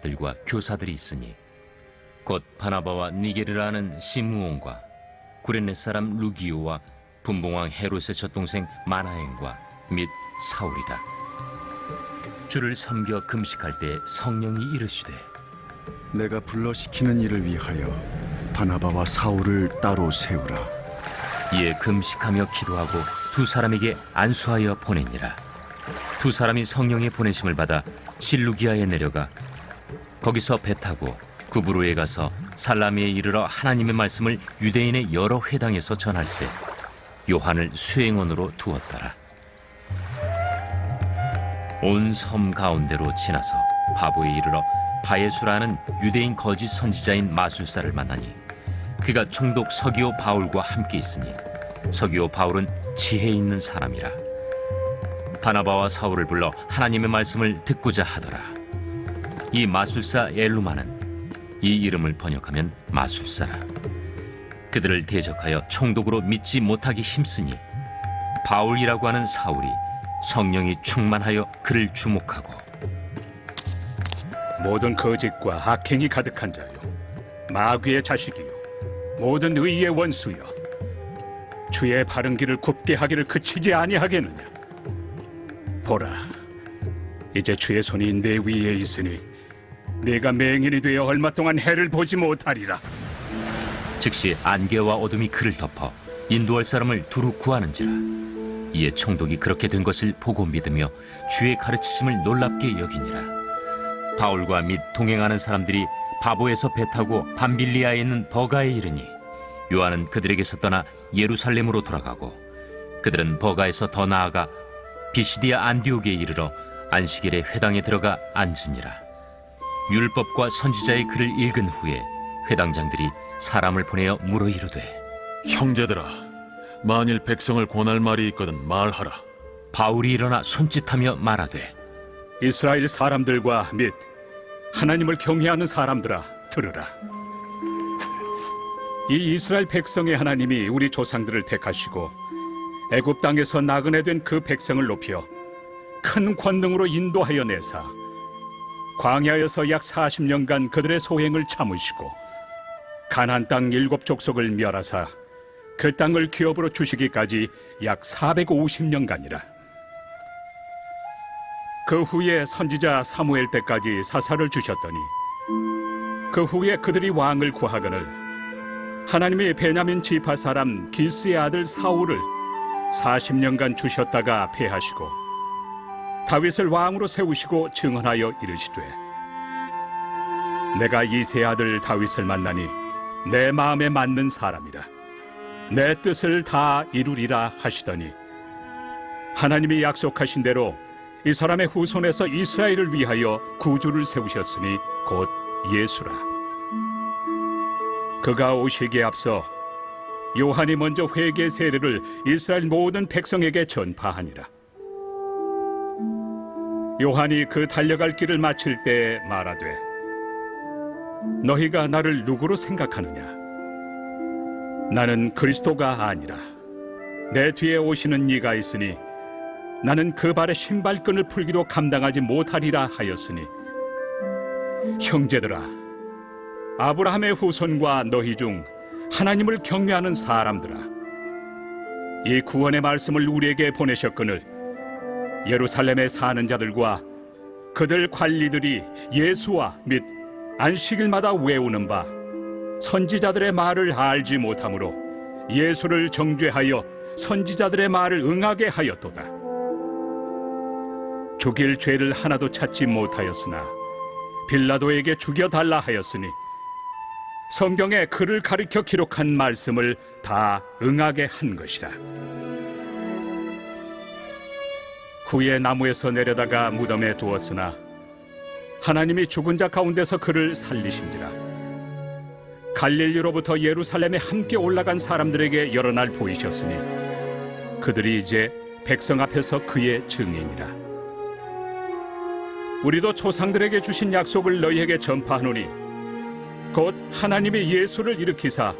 아들과 교사들이 있으니 곧 바나바와 니게르라는 시므온과 구레네 사람 루기오와 분봉왕 헤롯의 젖동생 마나엔과 및 사울이라. 주를 섬겨 금식할 때 성령이 이르시되 내가 불러시키는 일을 위하여 바나바와 사울을 따로 세우라. 이에 금식하며 기도하고 두 사람에게 안수하여 보내니라. 두 사람이 성령의 보내심을 받아 실루기아에 내려가 거기서 배 타고 구브로에 가서 살라미에 이르러 하나님의 말씀을 유대인의 여러 회당에서 전할세 요한을 수행원으로 두었더라. 온 섬 가운데로 지나서 바보에 이르러 바예수라는 유대인 거짓 선지자인 마술사를 만나니 그가 총독 서기오 바울과 함께 있으니 서기오 바울은 지혜 있는 사람이라. 바나바와 사울을 불러 하나님의 말씀을 듣고자 하더라. 이 마술사 엘루마는 이 이름을 번역하면 마술사라. 그들을 대적하여 총독으로 믿지 못하기 힘쓰니 바울이라고 하는 사울이 성령이 충만하여 그를 주목하고 모든 거짓과 악행이 가득한 자요 마귀의 자식이요 모든 의의 원수여 주의 바른 길을 굽게 하기를 그치지 아니하겠느냐. 보라, 이제 주의 손이 내 위에 있으니 네가 맹인이 되어 얼마 동안 해를 보지 못하리라. 즉시 안개와 어둠이 그를 덮어 인도할 사람을 두루 구하는지라. 이에 총독이 그렇게 된 것을 보고 믿으며 주의 가르치심을 놀랍게 여기니라. 바울과 및 동행하는 사람들이 바보에서 배 타고 밤빌리아에 있는 버가에 이르니 요한은 그들에게서 떠나 예루살렘으로 돌아가고 그들은 버가에서 더 나아가 비시디아 안디옥에 이르러 안식일에 회당에 들어가 앉으니라. 율법과 선지자의 글을 읽은 후에 회당장들이 사람을 보내어 물어 이르되 형제들아, 만일 백성을 권할 말이 있거든 말하라. 바울이 일어나 손짓하며 말하되 이스라엘 사람들과 및 하나님을 경외하는 사람들아 들으라. 이 이스라엘 백성의 하나님이 우리 조상들을 택하시고 애굽 땅에서 나그네 된 그 백성을 높여 큰 권능으로 인도하여 내사 광야에서 약 40년간 그들의 소행을 참으시고 가나안 땅 7족속을 멸하사 그 땅을 기업으로 주시기까지 약 450년간이라. 그 후에 선지자 사무엘 때까지 사사를 주셨더니 그 후에 그들이 왕을 구하거늘 하나님이 베냐민 지파 사람 기스의 아들 사울을 40년간 주셨다가 패하시고 다윗을 왕으로 세우시고 증언하여 이르시되 내가 이새의 아들 다윗을 만나니 내 마음에 맞는 사람이라 내 뜻을 다 이루리라 하시더니 하나님이 약속하신 대로 이 사람의 후손에서 이스라엘을 위하여 구주를 세우셨으니 곧 예수라. 그가 오시기에 앞서 요한이 먼저 회개 세례를 이스라엘 모든 백성에게 전파하니라. 요한이 그 달려갈 길을 마칠 때 말하되 너희가 나를 누구로 생각하느냐? 나는 그리스도가 아니라 내 뒤에 오시는 이가 있으니 나는 그 발의 신발끈을 풀기도 감당하지 못하리라 하였으니 형제들아, 아브라함의 후손과 너희 중 하나님을 경외하는 사람들아, 이 구원의 말씀을 우리에게 보내셨거늘 예루살렘에 사는 자들과 그들 관리들이 예수와 및 안식일마다 외우는 바 선지자들의 말을 알지 못하므로 예수를 정죄하여 선지자들의 말을 응하게 하였도다. 죽일 죄를 하나도 찾지 못하였으나 빌라도에게 죽여달라 하였으니 성경에 그를 가리켜 기록한 말씀을 다 응하게 한 것이라. 후에 나무에서 내려다가 무덤에 두었으나 하나님이 죽은 자 가운데서 그를 살리신지라. 갈릴리로부터 예루살렘에 함께 올라간 사람들에게 여러 날 보이셨으니 그들이 이제 백성 앞에서 그의 증인이라. 우리도 조상들에게 주신 약속을 너희에게 전파하노니 곧 하나님이 예수를 일으키사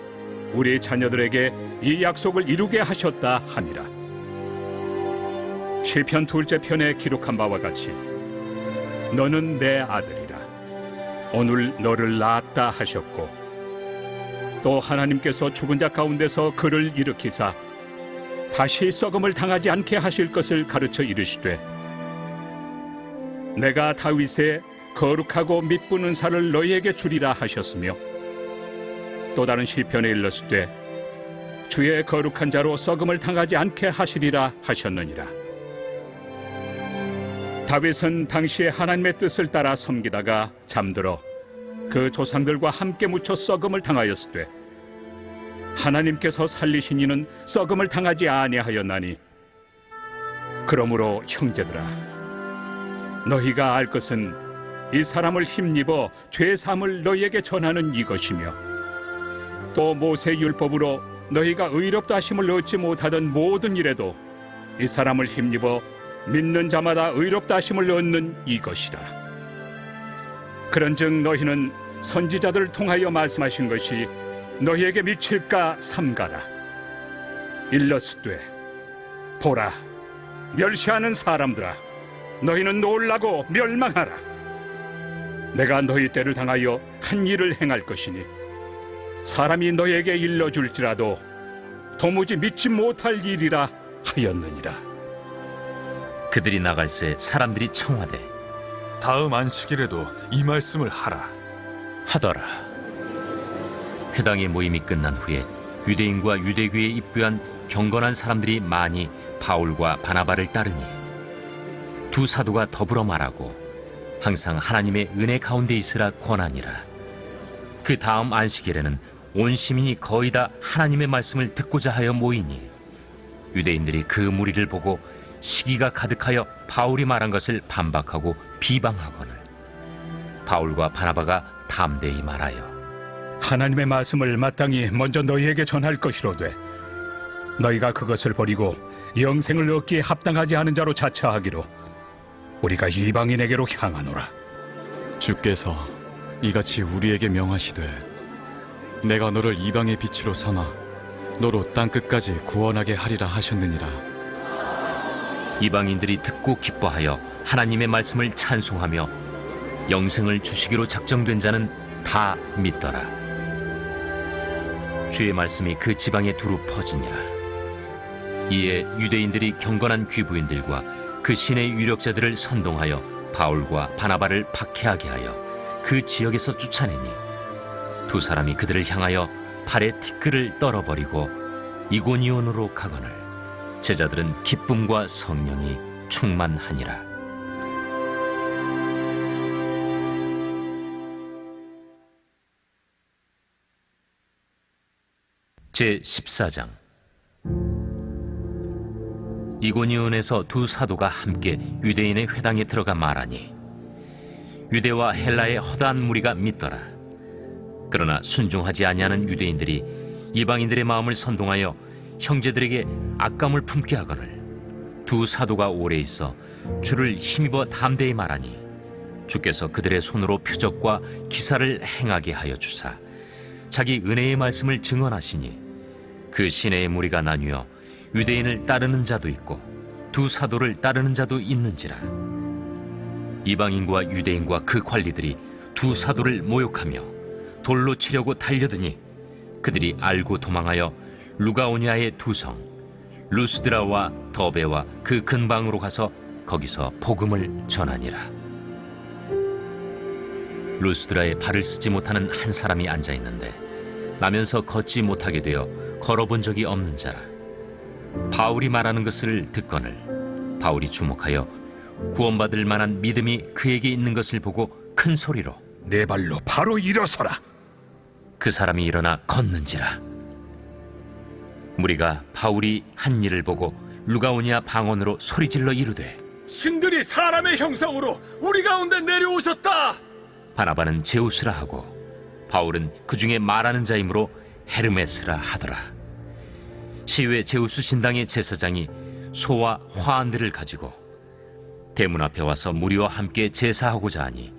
우리 자녀들에게 이 약속을 이루게 하셨다 하니라. 시편 2째 편에 기록한 바와 같이 너는 내 아들이라 오늘 너를 낳았다 하셨고 또 하나님께서 죽은 자 가운데서 그를 일으키사 다시 썩음을 당하지 않게 하실 것을 가르쳐 이르시되 내가 다윗의 거룩하고 mit부는 살을 너희에게 주리라 하셨으며 또 다른 시편에 일렀으되 주의 거룩한 자로 썩음을 당하지 않게 하시리라 하셨느니라. 다윗은 당시에 하나님의 뜻을 따라 섬기다가 잠들어 그 조상들과 함께 묻혀 썩음을 당하였으되 하나님께서 살리신 이는 썩음을 당하지 아니하였나니 그러므로 형제들아 너희가 알 것은 이 사람을 힘입어 죄사함을 너희에게 전하는 이것이며 또 모세 율법으로 너희가 의롭다 하심을 얻지 못하던 모든 일에도 이 사람을 힘입어 믿는 자마다 의롭다 하심을 얻는 이것이라. 그런즉 너희는 선지자들을 통하여 말씀하신 것이 너희에게 미칠까 삼가라. 일렀으되 보라 멸시하는 사람들아 너희는 놀라고 멸망하라. 내가 너희 때를 당하여 한 일을 행할 것이니 사람이 너희에게 일러줄지라도 도무지 믿지 못할 일이라 하였느니라. 그들이 나갈새 사람들이 청하되 다음 안식일에도 이 말씀을 하라. 하더라. 회당의 모임이 끝난 후에 유대인과 유대교에 입교한 경건한 사람들이 많이 바울과 바나바를 따르니 두 사도가 더불어 말하고 항상 하나님의 은혜 가운데 있으라 권하니라. 그 다음 안식일에는 온 시민이 거의 다 하나님의 말씀을 듣고자 하여 모이니 유대인들이 그 무리를 보고 시기가 가득하여 바울이 말한 것을 반박하고 비방하거늘 바울과 바나바가 담대히 말하여 하나님의 말씀을 마땅히 먼저 너희에게 전할 것이로되 너희가 그것을 버리고 영생을 얻기에 합당하지 않은 자로 자처하기로 우리가 이방인에게로 향하노라. 주께서 이같이 우리에게 명하시되 내가 너를 이방의 빛으로 삼아 너로 땅끝까지 구원하게 하리라 하셨느니라. 이방인들이 듣고 기뻐하여 하나님의 말씀을 찬송하며 영생을 주시기로 작정된 자는 다 믿더라. 주의 말씀이 그 지방에 두루 퍼지니라. 이에 유대인들이 경건한 귀부인들과 그 신의 유력자들을 선동하여 바울과 바나바를 박해하게 하여 그 지역에서 쫓아내니 두 사람이 그들을 향하여 팔에 티끌을 떨어버리고 이고니온으로 가거늘 제자들은 기쁨과 성령이 충만하니라. 제14장. 이고니온에서 두 사도가 함께 유대인의 회당에 들어가 말하니 유대와 헬라의 허다한 무리가 믿더라. 그러나 순종하지 아니하는 유대인들이 이방인들의 마음을 선동하여 형제들에게 악감을 품게 하거늘 두 사도가 오래 있어 주를 힘입어 담대히 말하니 주께서 그들의 손으로 표적과 기사를 행하게 하여 주사 자기 은혜의 말씀을 증언하시니 그 시내의 무리가 나뉘어 유대인을 따르는 자도 있고 두 사도를 따르는 자도 있는지라. 이방인과 유대인과 그 관리들이 두 사도를 모욕하며 돌로 치려고 달려드니 그들이 알고 도망하여 루가오니아의 두 성 루스드라와 더베와 그 근방으로 가서 거기서 복음을 전하니라. 루스드라에 발을 쓰지 못하는 한 사람이 앉아 있는데 나면서 걷지 못하게 되어 걸어본 적이 없는 자라. 바울이 말하는 것을 듣거늘 바울이 주목하여 구원받을 만한 믿음이 그에게 있는 것을 보고 큰 소리로 내 발로 바로 일어서라. 그 사람이 일어나 걷는지라. 무리가 바울이 한 일을 보고 루가오니아 방언으로 소리질러 이르되 신들이 사람의 형상으로 우리 가운데 내려오셨다. 바나바는 제우스라 하고 바울은 그 중에 말하는 자이므로 헤르메스라 하더라. 시외 제우스 신당의 제사장이 소와 화환들을 가지고 대문 앞에 와서 무리와 함께 제사하고자 하니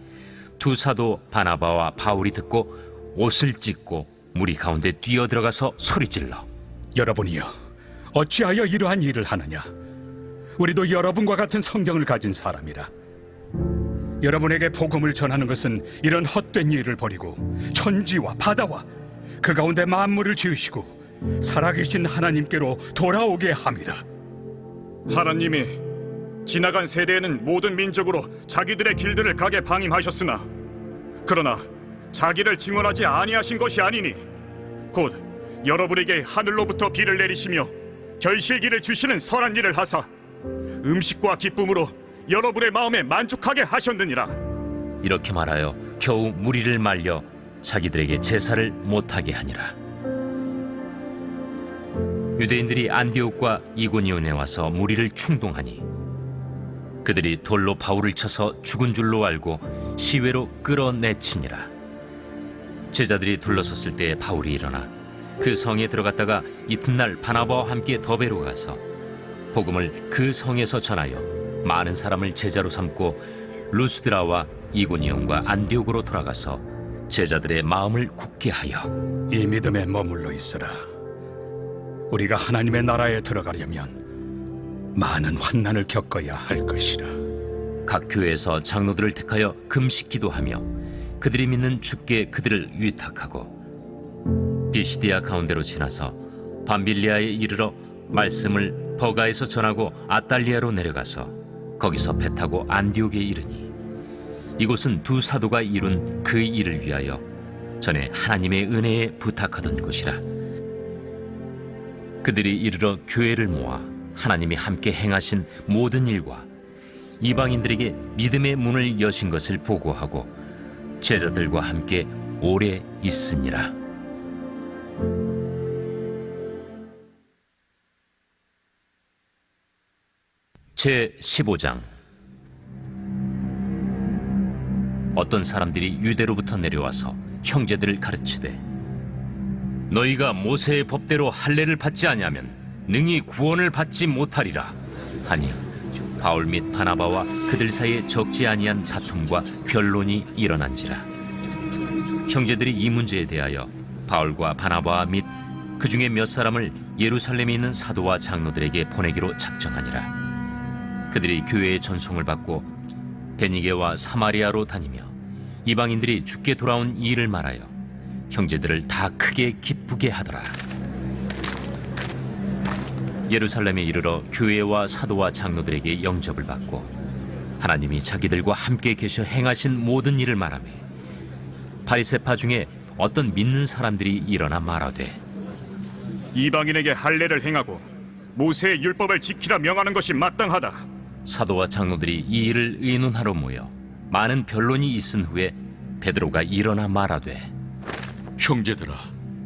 두 사도 바나바와 바울이 듣고 옷을 찢고 무리 가운데 뛰어들어가서 소리질러 여러분이여 어찌하여 이러한 일을 하느냐. 우리도 여러분과 같은 성경을 가진 사람이라. 여러분에게 복음을 전하는 것은 이런 헛된 일을 버리고 천지와 바다와 그 가운데 만물을 지으시고 살아계신 하나님께로 돌아오게 함이라. 하나님이 지나간 세대에는 모든 민족으로 자기들의 길들을 가게 방임하셨으나 그러나 자기를 증언하지 아니하신 것이 아니니 곧 여러분에게 하늘로부터 비를 내리시며 결실기를 주시는 선한 일을 하사 음식과 기쁨으로 여러분의 마음에 만족하게 하셨느니라. 이렇게 말하여 겨우 무리를 말려 자기들에게 제사를 못하게 하니라. 유대인들이 안디옥과 이고니온에 와서 무리를 충동하니 그들이 돌로 바울을 쳐서 죽은 줄로 알고 시외로 끌어내치니라. 제자들이 둘러섰을 때 바울이 일어나 그 성에 들어갔다가 이튿날 바나바와 함께 더베로 가서 복음을 그 성에서 전하여 많은 사람을 제자로 삼고 루스드라와 이고니온과 안디옥으로 돌아가서 제자들의 마음을 굳게 하여 이 믿음에 머물러 있어라. 우리가 하나님의 나라에 들어가려면 많은 환난을 겪어야 할 것이라. 각 교회에서 장로들을 택하여 금식 기도하며 그들이 믿는 주께 그들을 위탁하고 비시디아 가운데로 지나서 밤빌리아에 이르러 말씀을 버가에서 전하고 아달리아로 내려가서 거기서 배 타고 안디옥에 이르니 이곳은 두 사도가 이룬 그 일을 위하여 전에 하나님의 은혜에 부탁하던 곳이라. 그들이 이르러 교회를 모아 하나님이 함께 행하신 모든 일과 이방인들에게 믿음의 문을 여신 것을 보고하고 제자들과 함께 오래 있으니라. 제 15장. 어떤 사람들이 유대로부터 내려와서 형제들을 가르치되 너희가 모세의 법대로 할례를 받지 아니하면 능히 구원을 받지 못하리라 하니 바울 및 바나바와 그들 사이에 적지 아니한 다툼과 변론이 일어난지라. 형제들이 이 문제에 대하여 바울과 바나바 및 그 중에 몇 사람을 예루살렘에 있는 사도와 장로들에게 보내기로 작정하니라. 그들이 교회의 전송을 받고 베니게와 사마리아로 다니며 이방인들이 주께 돌아온 이 일을 말하여 형제들을 다 크게 기쁘게 하더라. 예루살렘에 이르러 교회와 사도와 장로들에게 영접을 받고 하나님이 자기들과 함께 계셔 행하신 모든 일을 말하며 바리새파 중에 어떤 믿는 사람들이 일어나 말하되 이방인에게 할례를 행하고 모세의 율법을 지키라 명하는 것이 마땅하다. 사도와 장로들이 이 일을 의논하러 모여 많은 변론이 있은 후에 베드로가 일어나 말하되 형제들아,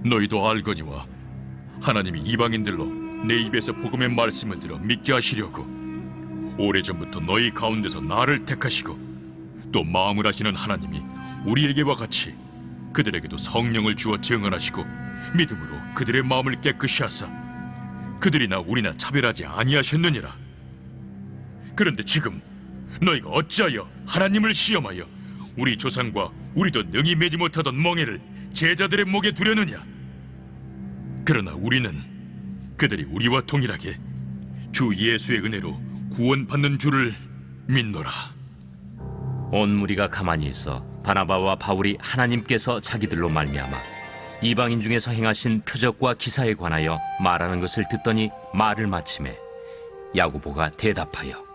너희도 알거니와 하나님이 이방인들로 내 입에서 복음의 말씀을 들어 믿게 하시려고 오래전부터 너희 가운데서 나를 택하시고 또 마음을 하시는 하나님이 우리에게와 같이 그들에게도 성령을 주어 증언하시고 믿음으로 그들의 마음을 깨끗이 하사 그들이나 우리나 차별하지 아니하셨느니라. 그런데 지금 너희가 어찌하여 하나님을 시험하여 우리 조상과 우리도 능히 매지 못하던 멍에를 제자들의 목에 두려느냐? 그러나 우리는 그들이 우리와 동일하게 주 예수의 은혜로 구원받는 줄을 믿노라. 온 무리가 가만히 있어 바나바와 바울이 하나님께서 자기들로 말미암아 이방인 중에서 행하신 표적과 기사에 관하여 말하는 것을 듣더니 말을 마치매 야고보가 대답하여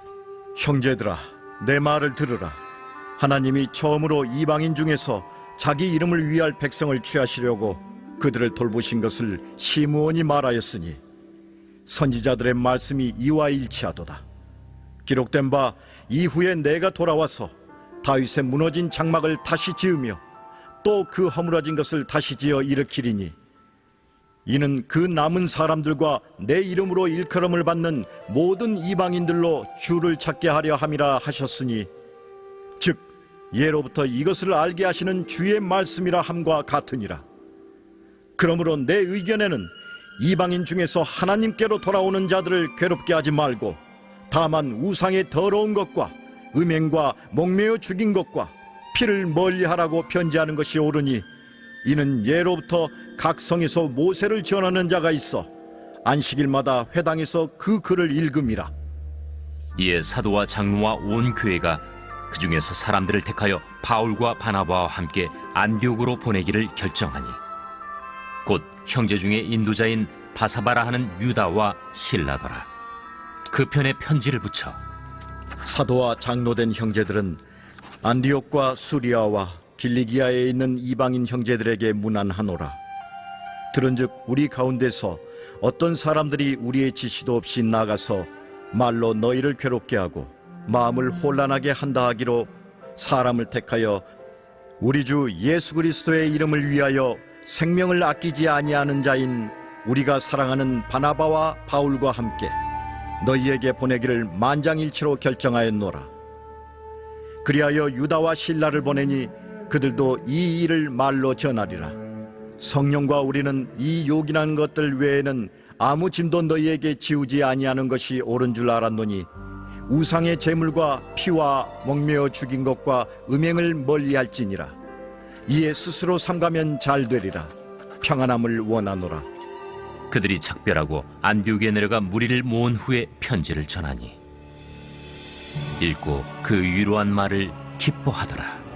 형제들아, 내 말을 들으라. 하나님이 처음으로 이방인 중에서 자기 이름을 위할 백성을 취하시려고 그들을 돌보신 것을 시므온이 말하였으니 선지자들의 말씀이 이와 일치하도다. 기록된 바 이후에 내가 돌아와서 다윗의 무너진 장막을 다시 지으며 또 그 허물어진 것을 다시 지어 일으키리니 이는 그 남은 사람들과 내 이름으로 일컬음을 받는 모든 이방인들로 주를 찾게 하려 함이라 하셨으니 즉 예로부터 이것을 알게 하시는 주의 말씀이라 함과 같으니라. 그러므로 내 의견에는 이방인 중에서 하나님께로 돌아오는 자들을 괴롭게 하지 말고 다만 우상의 더러운 것과 음행과 목매어 죽인 것과 피를 멀리하라고 편지하는 것이 옳으니 이는 예로부터 각 성에서 모세를 전하는 자가 있어 안식일마다 회당에서 그 글을 읽음이라. 이에 사도와 장로와 온 교회가 그 중에서 사람들을 택하여 바울과 바나바와 함께 안디옥으로 보내기를 결정하니 곧 형제 중에 인도자인 바사바라 하는 유다와 실라더라. 그 편에 편지를 붙여 사도와 장로된 형제들은 안디옥과 수리아와 길리기아에 있는 이방인 형제들에게 문안하노라. 들은즉 우리 가운데서 어떤 사람들이 우리의 지시도 없이 나가서 말로 너희를 괴롭게 하고 마음을 혼란하게 한다 하기로 사람을 택하여 우리 주 예수 그리스도의 이름을 위하여 생명을 아끼지 아니하는 자인 우리가 사랑하는 바나바와 바울과 함께 너희에게 보내기를 만장일치로 결정하였노라. 그리하여 유다와 실라를 보내니 그들도 이 일을 말로 전하리라. 성령과 우리는 이 요긴한 것들 외에는 아무 짐도 너희에게 지우지 아니하는 것이 옳은 줄 알았노니 우상의 제물과 피와 목매어 죽인 것과 음행을 멀리할지니라. 이에 스스로 삼가면 잘 되리라. 평안함을 원하노라. 그들이 작별하고 안디옥에 내려가 무리를 모은 후에 편지를 전하니 읽고 그 위로한 말을 기뻐하더라.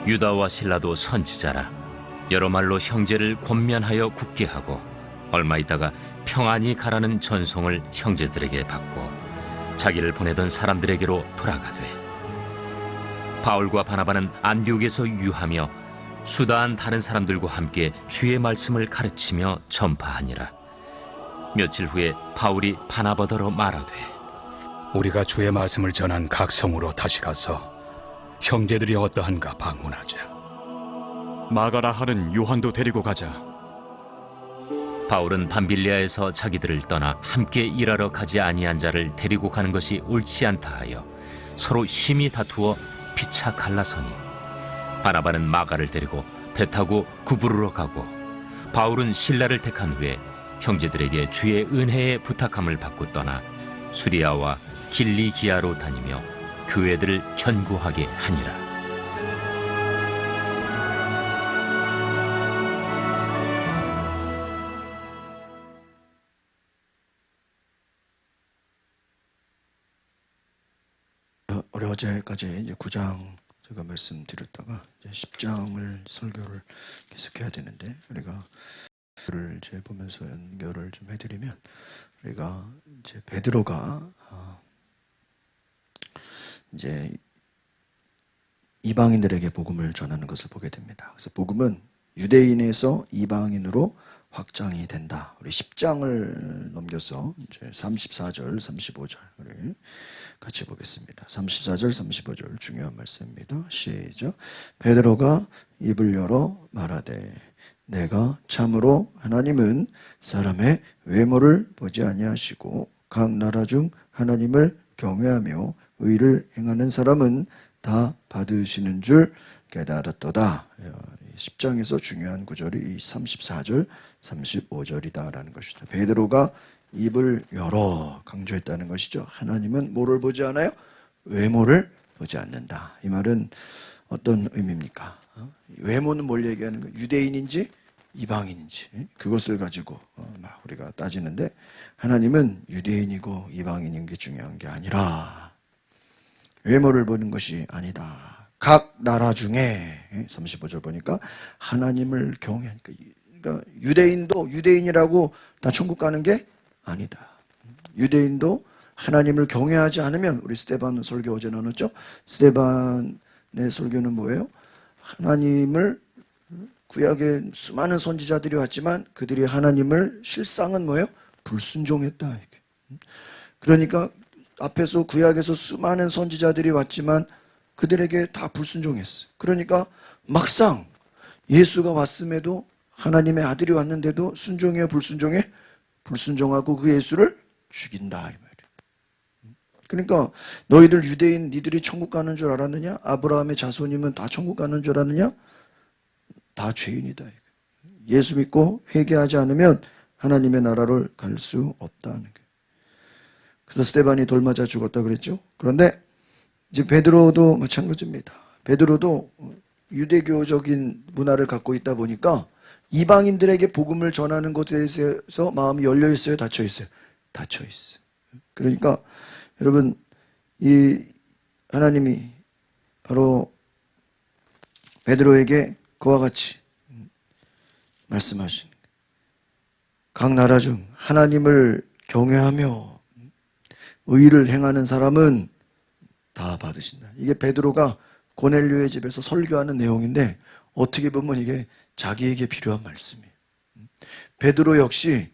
유다와 실라도 선지자라. 여러 말로 형제를 권면하여 굳게 하고 얼마 있다가 평안히 가라는 전송을 형제들에게 받고 자기를 보내던 사람들에게로 돌아가되 바울과 바나바는 안디옥에서 유하며 수다한 다른 사람들과 함께 주의 말씀을 가르치며 전파하니라. 며칠 후에 바울이 바나바더러 말하되 우리가 주의 말씀을 전한 각 성으로 다시 가서 형제들이 어떠한가 방문하자. 마가라 하는 요한도 데리고 가자. 바울은 밤빌리아에서 자기들을 떠나 함께 일하러 가지 아니한 자를 데리고 가는 것이 옳지 않다 하여 서로 심히 다투어 피차 갈라서니 바나바는 마가를 데리고 배 타고 구부르러 가고 바울은 실라를 택한 후에 형제들에게 주의 은혜에 부탁함을 받고 떠나 수리아와 길리기아로 다니며 교회들을 견고하게 하니라. 우리 어제까지 이제 9장 제가 말씀드렸다가 이제 10장을 설교를 계속해야 되는데 우리가 를 이제 보면서 연결을 좀 해드리면 우리가 이제 베드로가 이제 이방인들에게 복음을 전하는 것을 보게 됩니다. 그래서 복음은 유대인에서 이방인으로 확장이 된다. 우리 10장을 넘겨서 이제 34절, 35절 우리 같이 보겠습니다. 34절, 35절 중요한 말씀입니다. 시작. 베드로가 입을 열어 말하되 내가 참으로 하나님은 사람의 외모를 보지 아니하시고 각 나라 중 하나님을 경외하며 의를 행하는 사람은 다 받으시는 줄 깨달았도다. 10장에서 중요한 구절이 이 34절, 35절이다라는 것이다. 베드로가 입을 열어 강조했다는 것이죠. 하나님은 뭐를 보지 않아요? 외모를 보지 않는다. 이 말은 어떤 의미입니까? 외모는 뭘 얘기하는 거예요? 유대인인지 이방인인지 그것을 가지고 막 우리가 따지는데 하나님은 유대인이고 이방인인 게 중요한 게 아니라 외모를 보는 것이 아니다. 각 나라 중에 35절 보니까 하나님을 경외하니까 그러니까 유대인도 유대인이라고 다 천국 가는 게 아니다. 유대인도 하나님을 경외하지 않으면 우리 스데반 설교 어제 나눴죠? 스데반의 설교는 뭐예요? 하나님을 구약에 수많은 선지자들이 왔지만 그들이 하나님을 실상은 뭐예요? 불순종했다. 그러니까 앞에서 구약에서 수많은 선지자들이 왔지만 그들에게 다 불순종했어요. 그러니까 막상 예수가 왔음에도 하나님의 아들이 왔는데도 순종해 불순종해? 불순종하고 그 예수를 죽인다 이 말이에요. 그러니까 너희들 유대인 니들이 천국 가는 줄 알았느냐? 아브라함의 자손이면 다 천국 가는 줄 알았느냐? 다 죄인이다. 예수 믿고 회개하지 않으면 하나님의 나라를 갈 수 없다는 거예요. 그래서 스데반이 돌 맞아 죽었다 그랬죠. 그런데 이제 베드로도 마찬가지입니다. 베드로도 유대교적인 문화를 갖고 있다 보니까 이방인들에게 복음을 전하는 것에 대해서 마음이 열려 있어요, 닫혀 있어요? 닫혀 있어요. 그러니까 여러분 이 하나님이 바로 베드로에게 그와 같이 말씀하신 각 나라 중 하나님을 경외하며 의를 행하는 사람은 다 받으신다. 이게 베드로가 고넬료의 집에서 설교하는 내용인데 어떻게 보면 이게 자기에게 필요한 말씀이에요. 베드로 역시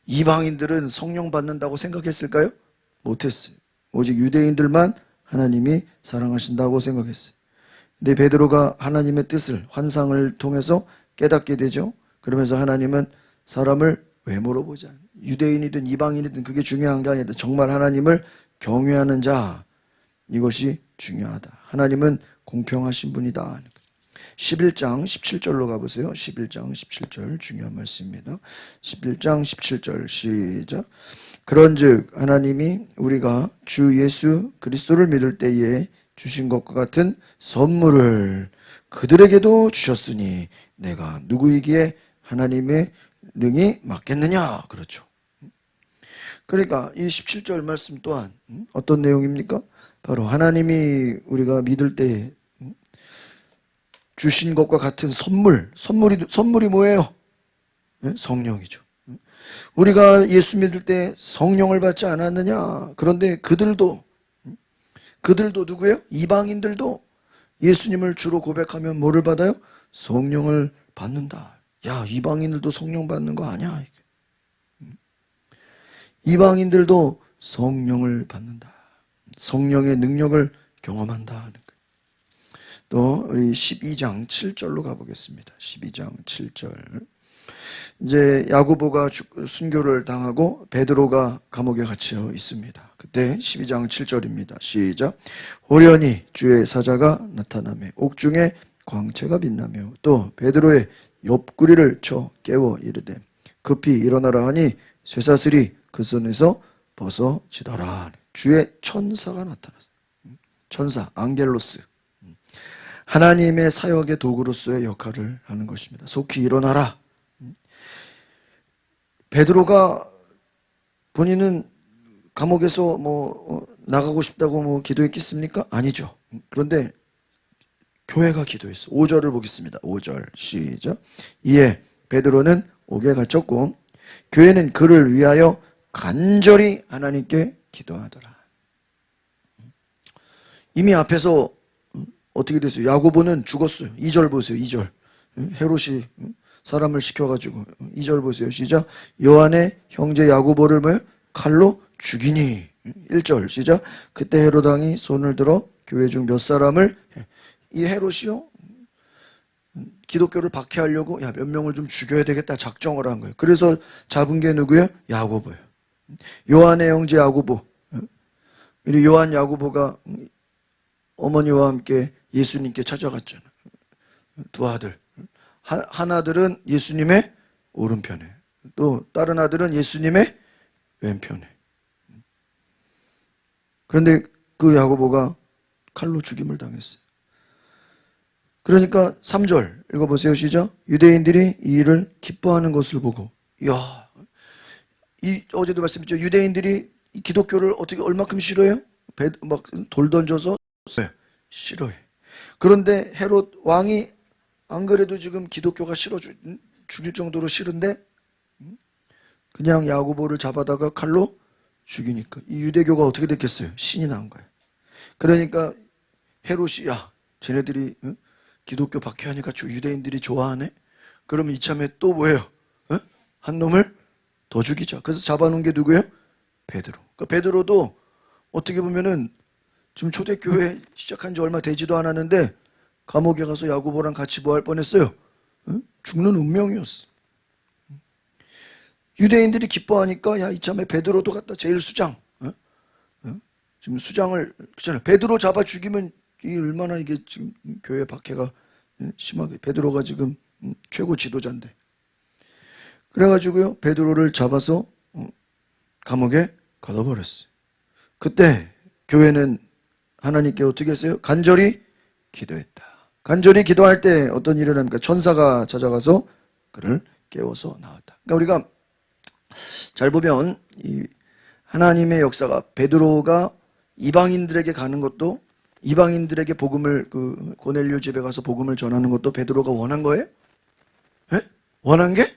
이방인들은 성령 받는다고 생각했을까요? 못했어요. 오직 유대인들만 하나님이 사랑하신다고 생각했어요. 근데 베드로가 하나님의 뜻을 환상을 통해서 깨닫게 되죠. 그러면서 하나님은 사람을 외모로 보지 않아요. 유대인이든 이방인이든 그게 중요한 게 아니다. 정말 하나님을 경외하는 자, 이것이 중요하다. 하나님은 공평하신 분이다. 11장 17절로 가보세요. 11장 17절 중요한 말씀입니다. 11장 17절 시작. 그런즉 하나님이 우리가 주 예수 그리스도를 믿을 때에 주신 것과 같은 선물을 그들에게도 주셨으니 내가 누구이기에 하나님의 능히 맞겠느냐. 그렇죠. 그러니까 이 17절 말씀 또한 어떤 내용입니까? 바로 하나님이 우리가 믿을 때 주신 것과 같은 선물이 뭐예요? 성령이죠. 우리가 예수 믿을 때 성령을 받지 않았느냐? 그런데 그들도 누구예요? 이방인들도 예수님을 주로 고백하면 뭐를 받아요? 성령을 받는다. 야, 이방인들도 성령 받는 거 아니야? 이방인들도 성령을 받는다. 성령의 능력을 경험한다 하는 거예요. 또 우리 12장 7절로 가보겠습니다. 12장 7절. 이제 야고보가 순교를 당하고 베드로가 감옥에 갇혀 있습니다. 그때 12장 7절입니다. 시작. 호련히 주의 사자가 나타나며 옥중에 광채가 빛나며 또 베드로의 옆구리를 쳐 깨워 이르되 급히 일어나라 하니 쇠사슬이 그 손에서 벗어지더라. 주의 천사가 나타났어요. 천사, 앙겔로스. 하나님의 사역의 도구로서의 역할을 하는 것입니다. 속히 일어나라. 베드로가 본인은 감옥에서 나가고 싶다고 기도했겠습니까? 아니죠. 그런데 교회가 기도했어. 5절을 보겠습니다. 5절 시작. 이에 베드로는 옥에 갇혔고 교회는 그를 위하여 간절히 하나님께 기도하더라. 이미 앞에서 어떻게 됐어요? 야고보는 죽었어요. 2절 보세요. 2절. 헤롯이 사람을 시켜가지고 2절 보세요. 시작. 요한의 형제 야고보를 칼로 죽이니. 1절 시작. 그때 헤롯 왕이 손을 들어 교회 중 몇 사람을 이 헤롯이요 기독교를 박해하려고 몇 명을 좀 죽여야 되겠다 작정을 한 거예요. 그래서 잡은 게 누구예요? 야고보예요. 요한의 형제 야고보. 요한 야고보가 어머니와 함께 예수님께 찾아갔잖아요. 두 아들. 한 아들은 예수님의 오른편에, 또 다른 아들은 예수님의 왼편에. 그런데 그 야고보가 칼로 죽임을 당했어요. 그러니까 3절 읽어보세요. 시작. 유대인들이 이 일을 기뻐하는 것을 보고, 이야, 어제도 말씀드렸죠. 유대인들이 기독교를 어떻게 얼마큼 싫어해요? 막 돌 던져서 싫어해. 그런데 헤롯 왕이 안 그래도 지금 기독교가 싫어 죽일 정도로 싫은데 그냥 야고보를 잡아다가 칼로 죽이니까 이 유대교가 어떻게 됐겠어요? 신이 난 거예요. 그러니까 헤롯이 쟤네들이 기독교 박해하니까 유대인들이 좋아하네? 그러면 이참에 또 뭐예요? 한 놈을 더 죽이자. 그래서 잡아놓은 게 누구예요? 베드로. 그러니까 베드로도 어떻게 보면은 지금 초대교회 시작한 지 얼마 되지도 않았는데 감옥에 가서 야고보랑 같이 뭐 할 뻔했어요? 죽는 운명이었어. 유대인들이 기뻐하니까 이참에 베드로도 갖다 제일 수장. 지금 수장을 그렇잖아요. 베드로 잡아 죽이면 얼마나 이게 지금 교회 박해가 심하게. 베드로가 지금 최고 지도자인데. 그래가지고요 베드로를 잡아서 감옥에 가둬버렸어요. 그때 교회는 하나님께 어떻게 했어요? 간절히 기도했다. 간절히 기도할 때 어떤 일을 합니까? 천사가 찾아가서 그를 깨워서 나왔다. 그러니까 우리가 잘 보면 이 하나님의 역사가 베드로가 이방인들에게 가는 것도 이방인들에게 복음을 그 고넬료 집에 가서 복음을 전하는 것도 베드로가 원한 거예요? 예? 원한 게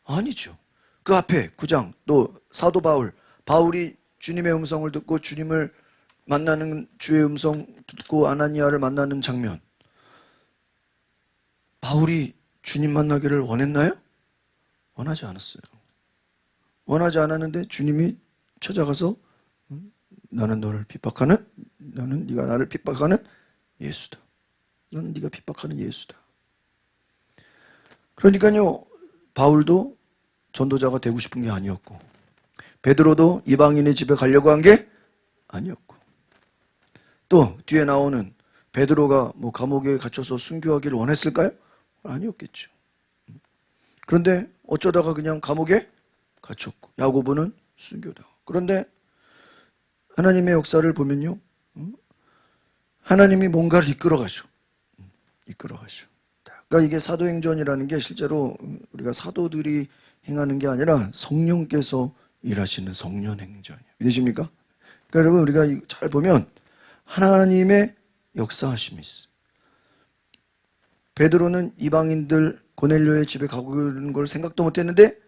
아니죠. 그 앞에 9장 또 사도 바울이 주님의 음성을 듣고 주님을 만나는 주의 음성 듣고 아나니아를 만나는 장면. 바울이 주님 만나기를 원했나요? 원하지 않았어요. 원하지 않았는데 주님이 찾아가서 나는 너를 핍박하는, 너는 네가 나를 핍박하는 예수다. 너는 네가 핍박하는 예수다. 그러니까요, 바울도 전도자가 되고 싶은 게 아니었고, 베드로도 이방인의 집에 가려고 한 게 아니었고, 또 뒤에 나오는 베드로가 뭐 감옥에 갇혀서 순교하기를 원했을까요? 아니었겠죠. 그런데 어쩌다가 그냥 감옥에 갇혔고, 야고보는 순교다. 그런데 하나님의 역사를 보면요, 하나님이 뭔가를 이끌어가셔. 그러니까 이게 사도행전이라는 게 실제로 우리가 사도들이 행하는 게 아니라 성령께서 일하시는 성령행전이에요. 믿으십니까? 그러니까 여러분, 우리가 잘 보면 하나님의 역사하심이 있어요. 베드로는 이방인들 고넬료의 집에 가는 걸 생각도 못했는데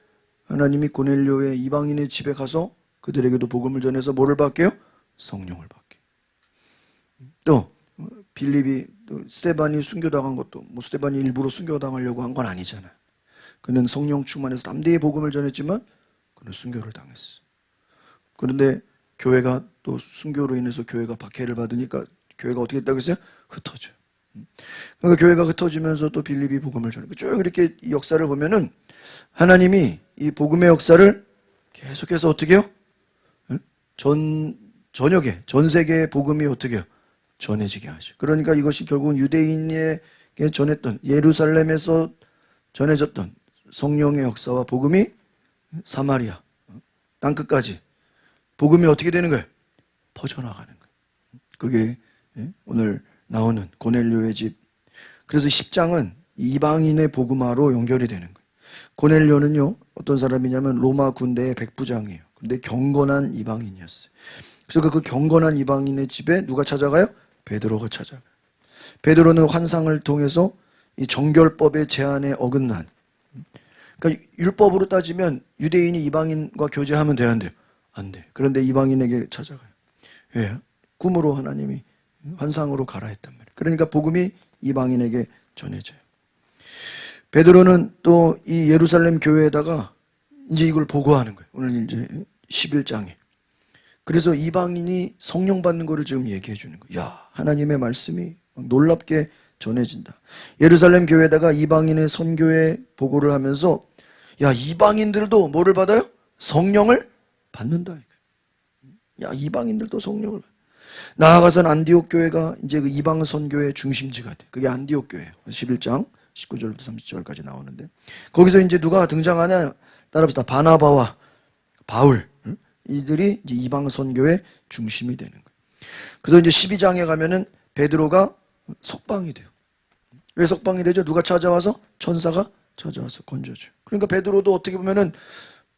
하나님이 고넬료의 이방인의 집에 가서 그들에게도 복음을 전해서 뭐를 받게요? 성령을 받게. 또 빌립이 스데반이 순교당한 것도 뭐 스데반이 일부러 순교당하려고 한 건 아니잖아요. 그는 성령 충만해서 담대히 복음을 전했지만 그는 순교를 당했어. 그런데 교회가 또 순교로 인해서 교회가 박해를 받으니까 교회가 어떻게 됐다고 했어요? 흩어져. 그러니까 교회가 흩어지면서 또 빌립이 복음을 전하고 쭉 이렇게 이 역사를 보면은 하나님이 이 복음의 역사를 계속해서 어떻게 해요? 전 세계의 복음이 어떻게 해요? 전해지게 하죠. 그러니까 이것이 결국은 유대인에게 전했던, 예루살렘에서 전해졌던 성령의 역사와 복음이 사마리아 땅끝까지 복음이 어떻게 되는 거예요? 퍼져나가는 거예요. 그게 오늘 나오는 고넬료의 집. 그래서 10장은 이방인의 복음화로 연결이 되는 거예요. 고넬료는요, 어떤 사람이냐면 로마 군대의 백부장이에요. 근데 경건한 이방인이었어요. 그래서 그 경건한 이방인의 집에 누가 찾아가요? 베드로가 찾아가요. 베드로는 환상을 통해서 이 정결법의 제한에 어긋난, 그러니까 율법으로 따지면 유대인이 이방인과 교제하면 돼야 안 돼요? 안 돼. 그런데 이방인에게 찾아가요. 왜? 꿈으로 하나님이 환상으로 가라 했단 말이에요. 그러니까 복음이 이방인에게 전해져요. 베드로는 또 이 예루살렘 교회에다가 이제 이걸 보고하는 거예요. 오늘 이제 11장에. 그래서 이방인이 성령 받는 거를 지금 얘기해 주는 거예요. 야, 하나님의 말씀이 놀랍게 전해진다. 예루살렘 교회에다가 이방인의 선교에 보고를 하면서 야, 이방인들도 뭐를 받아요? 성령을 받는다. 야, 이방인들도 성령을 받아. 나아가서는 안디옥 교회가 이제 그 이방 선교의 중심지가 돼. 그게 안디옥 교회예요. 11장 19절부터 30절까지 나오는데 거기서 이제 누가 등장하냐? 따라합시다. 바나바와 바울. 이들이 이제 이방 선교의 중심이 되는 거예요. 그래서 이제 12장에 가면은 베드로가 석방이 돼요. 왜 석방이 되죠? 누가 찾아와서? 천사가 찾아와서 건져줘요. 그러니까 베드로도 어떻게 보면은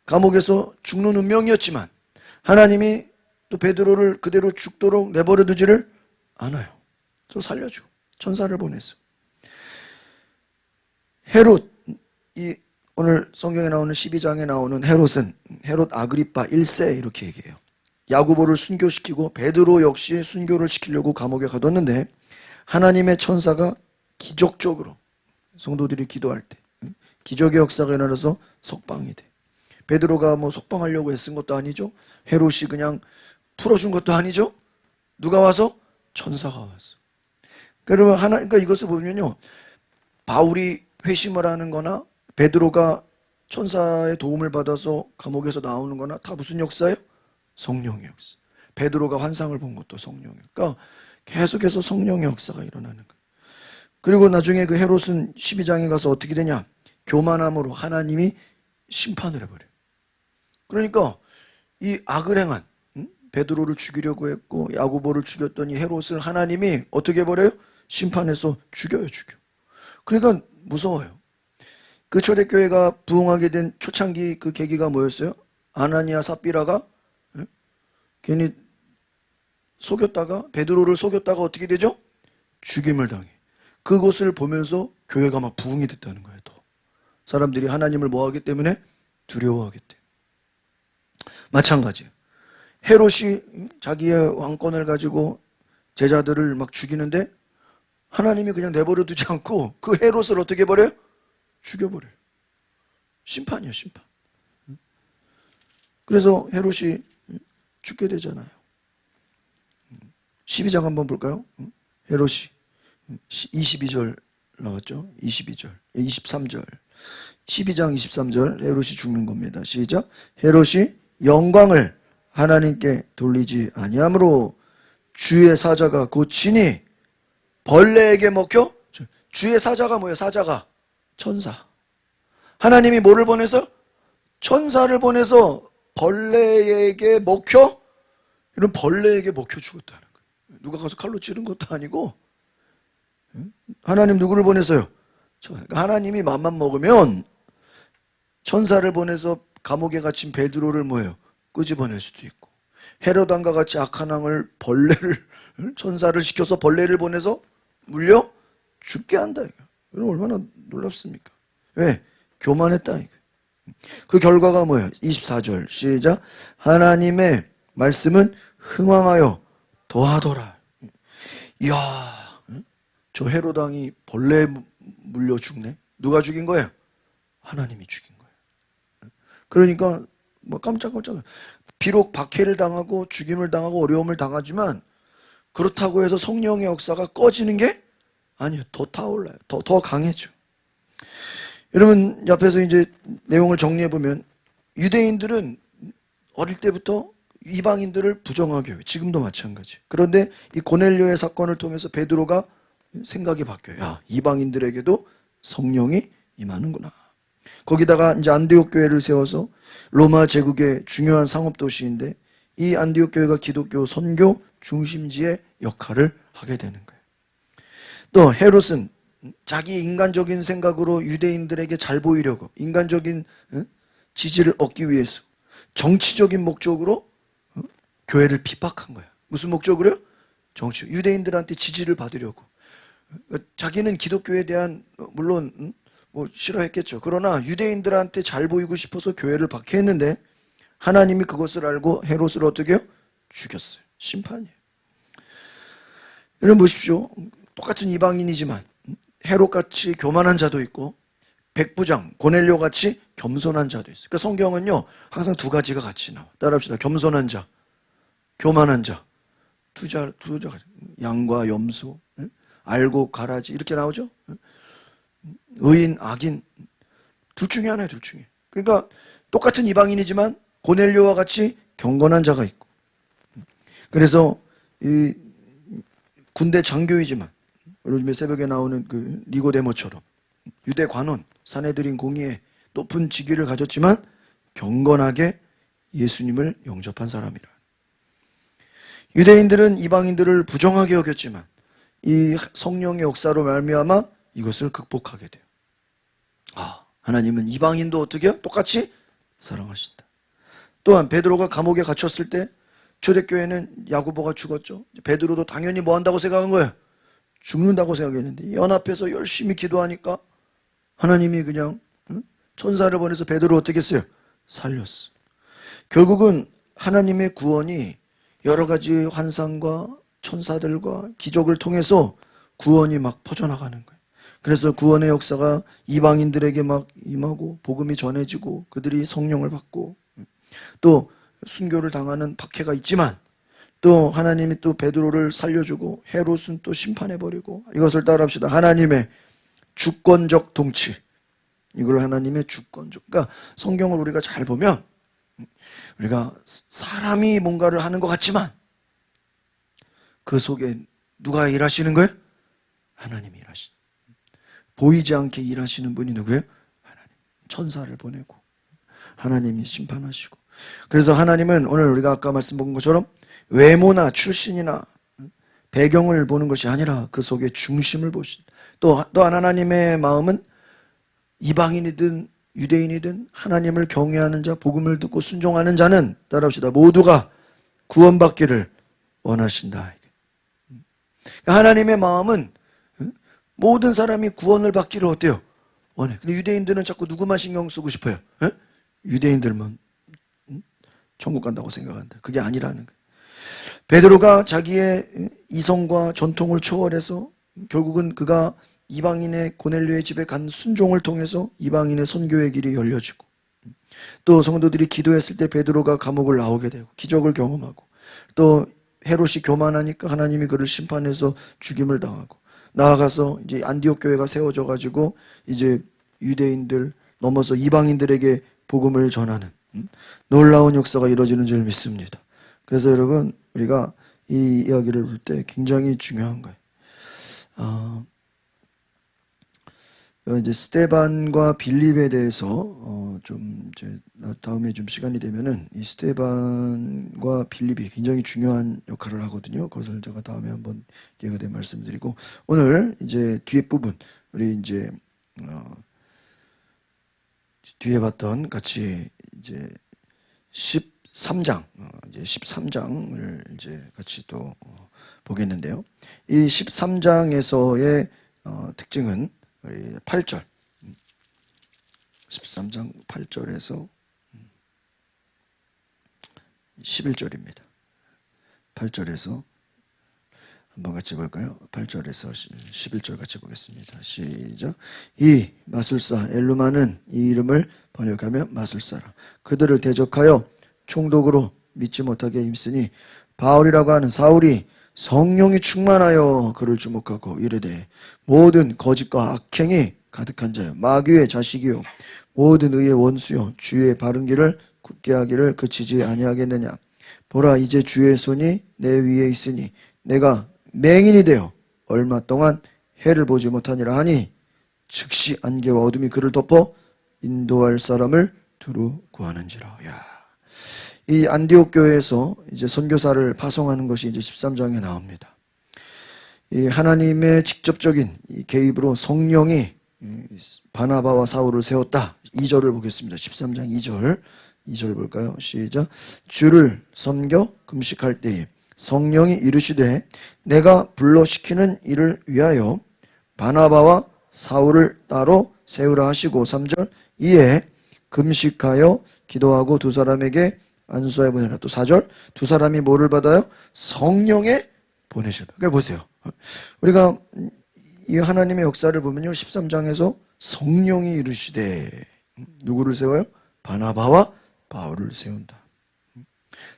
감옥에서 죽는 운명이었지만 하나님이 또 베드로를 그대로 죽도록 내버려 두지를 않아요. 또 살려주고 천사를 보냈어. 헤롯, 이 오늘 성경에 나오는 12장에 나오는 헤롯은 헤롯 아그리파 1세 이렇게 얘기해요. 야고보를 순교시키고 베드로 역시 순교를 시키려고 감옥에 가뒀는데 하나님의 천사가 기적적으로 성도들이 기도할 때 기적의 역사가 일어나서 석방이 돼. 베드로가 뭐 석방하려고 애쓴 것도 아니죠. 헤롯이 그냥 풀어준 것도 아니죠. 누가 와서? 천사가 왔어. 그러니까 이것을 보면요, 바울이 회심을 하는 거나 베드로가 천사의 도움을 받아서 감옥에서 나오는 거나 다 무슨 역사예요? 성령의 역사. 베드로가 환상을 본 것도 성령의. 그러니까 계속해서 성령의 역사가 일어나는 거예요. 그리고 나중에 그 헤롯은 12장에 가서 어떻게 되냐? 교만함으로 하나님이 심판을 해버려요. 그러니까 이 악을 행한 베드로를 죽이려고 했고 야고보를 죽였던 이 헤롯을 하나님이 어떻게 해버려요? 심판해서 죽여요. 그러니까 무서워요. 그 초대교회가 부흥하게 된 초창기 그 계기가 뭐였어요? 아나니아 삽비라가 괜히 속였다가 베드로를 속였다가 어떻게 되죠? 죽임을 당해. 그것을 보면서 교회가 막 부흥이 됐다는 거예요. 또 사람들이 하나님을 뭐하기 때문에 두려워하겠대. 마찬가지예요. 헤롯이 자기의 왕권을 가지고 제자들을 막 죽이는데 하나님이 그냥 내버려 두지 않고 그 헤롯을 어떻게 해버려요? 죽여버려요. 심판이에요, 심판. 그래서 헤롯이 죽게 되잖아요. 12장 한번 볼까요? 헤롯이 22절 나왔죠? 22절, 23절. 12장 23절 헤롯이 죽는 겁니다. 시작. 헤롯이 영광을 하나님께 돌리지 아니하므로 주의 사자가 곧 친히 벌레에게 먹혀. 주의 사자가 뭐예요? 사자가 천사. 하나님이 뭐를 보내서? 천사를 보내서 벌레에게 먹혀. 이런 벌레에게 먹혀 죽었다는 거예요. 누가 가서 칼로 찌른 것도 아니고 하나님 누구를 보내서요? 하나님이 맘만 먹으면 천사를 보내서 감옥에 갇힌 베드로를 뭐예요? 끄집어낼 수도 있고, 헤롯 왕과 같이 악한 왕을 벌레를 천사를 시켜서 벌레를 보내서 물려 죽게 한다. 이거 얼마나 놀랍습니까? 왜? 교만했다. 그 결과가 뭐예요? 24절 시작. 하나님의 말씀은 흥왕하여 더하더라. 이야, 저 헤롯 왕이 벌레에 물려 죽네. 누가 죽인 거예요? 하나님이 죽인 거예요. 그러니까 뭐 깜짝깜짝. 비록 박해를 당하고 죽임을 당하고 어려움을 당하지만 그렇다고 해서 성령의 역사가 꺼지는 게 아니에요. 더 타올라요. 더 강해져. 여러분 옆에서 이제 내용을 정리해 보면 유대인들은 어릴 때부터 이방인들을 부정하게 해요. 지금도 마찬가지. 그런데 이 고넬료의 사건을 통해서 베드로가 생각이 바뀌어요. 야, 이방인들에게도 성령이 임하는구나. 거기다가 이제 안디옥 교회를 세워서 로마 제국의 중요한 상업 도시인데 이 안디옥 교회가 기독교 선교 중심지의 역할을 하게 되는 거예요. 또 헤롯은 자기 인간적인 생각으로 유대인들에게 잘 보이려고 인간적인 지지를 얻기 위해서 정치적인 목적으로 교회를 핍박한 거야. 무슨 목적으로요? 정치. 유대인들한테 지지를 받으려고. 자기는 기독교에 대한 물론 뭐 싫어했겠죠. 그러나 유대인들한테 잘 보이고 싶어서 교회를 박해했는데 하나님이 그것을 알고 헤롯을 어떻게 해요? 죽였어요. 심판이에요. 여러분 보십시오. 똑같은 이방인이지만 헤롯같이 교만한 자도 있고 백부장 고넬료같이 겸손한 자도 있어요. 그러니까 성경은요 항상 두 가지가 같이 나와. 따라합시다. 겸손한 자, 교만한 자. 두 자, 양과 염소, 알고 가라지 이렇게 나오죠. 의인, 악인 둘 중에 하나예요. 둘 중에. 그러니까 똑같은 이방인이지만 고넬료와 같이 경건한 자가 있고, 그래서 이 군대 장교이지만 요즘에 새벽에 나오는 그 니고데모처럼 유대 관원 사내들인 공의에 높은 직위를 가졌지만 경건하게 예수님을 영접한 사람이라. 유대인들은 이방인들을 부정하게 여겼지만 이 성령의 역사로 말미암아 이것을 극복하게 돼요. 하나님은 이방인도 어떻게 해요? 똑같이 사랑하신다. 또한 베드로가 감옥에 갇혔을 때 초대교회는 야고보가 죽었죠. 베드로도 당연히 뭐 한다고 생각한 거예요? 죽는다고 생각했는데 연합해서 열심히 기도하니까 하나님이 그냥 천사를 보내서 베드로 어떻게 했어요? 살렸어. 결국은 하나님의 구원이 여러 가지 환상과 천사들과 기적을 통해서 구원이 막 퍼져나가는 거예요. 그래서 구원의 역사가 이방인들에게 막 임하고 복음이 전해지고 그들이 성령을 받고 또 순교를 당하는 박해가 있지만 또 하나님이 또 베드로를 살려주고 헤롯은 또 심판해버리고 이것을 따라합시다. 하나님의 주권적 통치. 이걸 하나님의 주권적. 그러니까 성경을 우리가 잘 보면 우리가 사람이 뭔가를 하는 것 같지만 그 속에 누가 일하시는 거예요? 하나님이 일하시는. 보이지 않게 일하시는 분이 누구예요? 하나님. 천사를 보내고 하나님이 심판하시고. 그래서 하나님은 오늘 우리가 아까 말씀 본 것처럼 외모나 출신이나 배경을 보는 것이 아니라 그 속에 중심을 보신. 또한 하나님의 마음은 이방인이든 유대인이든 하나님을 경외하는 자, 복음을 듣고 순종하는 자는 따라합시다. 모두가 구원받기를 원하신다. 그러니까 하나님의 마음은 모든 사람이 구원을 받기를 어때요? 원해. 근데 유대인들은 자꾸 누구만 신경 쓰고 싶어요? 유대인들만 천국 간다고 생각한다. 그게 아니라는 거예요. 베드로가 자기의 이성과 전통을 초월해서 결국은 그가 이방인의 고넬료의 집에 간 순종을 통해서 이방인의 선교의 길이 열려지고, 또 성도들이 기도했을 때 베드로가 감옥을 나오게 되고 기적을 경험하고, 또 헤롯이 교만하니까 하나님이 그를 심판해서 죽임을 당하고, 나아가서 이제 안디옥 교회가 세워져 가지고 이제 유대인들 넘어서 이방인들에게 복음을 전하는 놀라운 역사가 이루어지는 줄 믿습니다. 그래서 여러분, 우리가 이 이야기를 볼 때 굉장히 중요한 거예요. 이제 스데반과 빌립에 대해서 좀 이제 다음에 좀 시간이 되면은 이 스데반과 빌립이 굉장히 중요한 역할을 하거든요. 그것을 제가 다음에 한번 기회가 되면 말씀드리고, 오늘 이제 뒤에 부분 우리 이제 뒤에 봤던 같이 이제 13장 이제 13장을 이제 같이 또 보겠는데요. 이 13장에서의 특징은 우리 8절, 13장 8절에서 11절입니다. 8절에서 한번 같이 볼까요? 8절에서 11절 같이 보겠습니다. 시작. 이 마술사 엘루마는 이 이름을 번역하면 마술사라. 그들을 대적하여 총독으로 믿지 못하게 힘쓰니 바울이라고 하는 사울이 성령이 충만하여 그를 주목하고 이르되, 모든 거짓과 악행이 가득한 자여 마귀의 자식이요 모든 의의 원수요 주의 바른 길을 굳게 하기를 그치지 아니하겠느냐. 보라, 이제 주의 손이 내 위에 있으니 내가 맹인이 되어 얼마 동안 해를 보지 못하니라 하니, 즉시 안개와 어둠이 그를 덮어 인도할 사람을 두루 구하는지라. 이 안디옥 교회에서 이제 선교사를 파송하는 것이 이제 13장에 나옵니다. 이 하나님의 직접적인 이 개입으로 성령이 바나바와 사울을 세웠다. 2절을 보겠습니다. 13장 2절 볼까요? 시작. 주를 섬겨 금식할 때에 성령이 이르시되 내가 불러시키는 일을 위하여 바나바와 사울을 따로 세우라 하시고, 3절. 이에 금식하여 기도하고 두 사람에게 안수하여 보내라. 또 4절. 두 사람이 뭐를 받아요? 성령의 보내실. 그러니까 보세요. 우리가 이 하나님의 역사를 보면요, 13장에서 성령이 이르시되 누구를 세워요? 바나바와 바울을 세운다.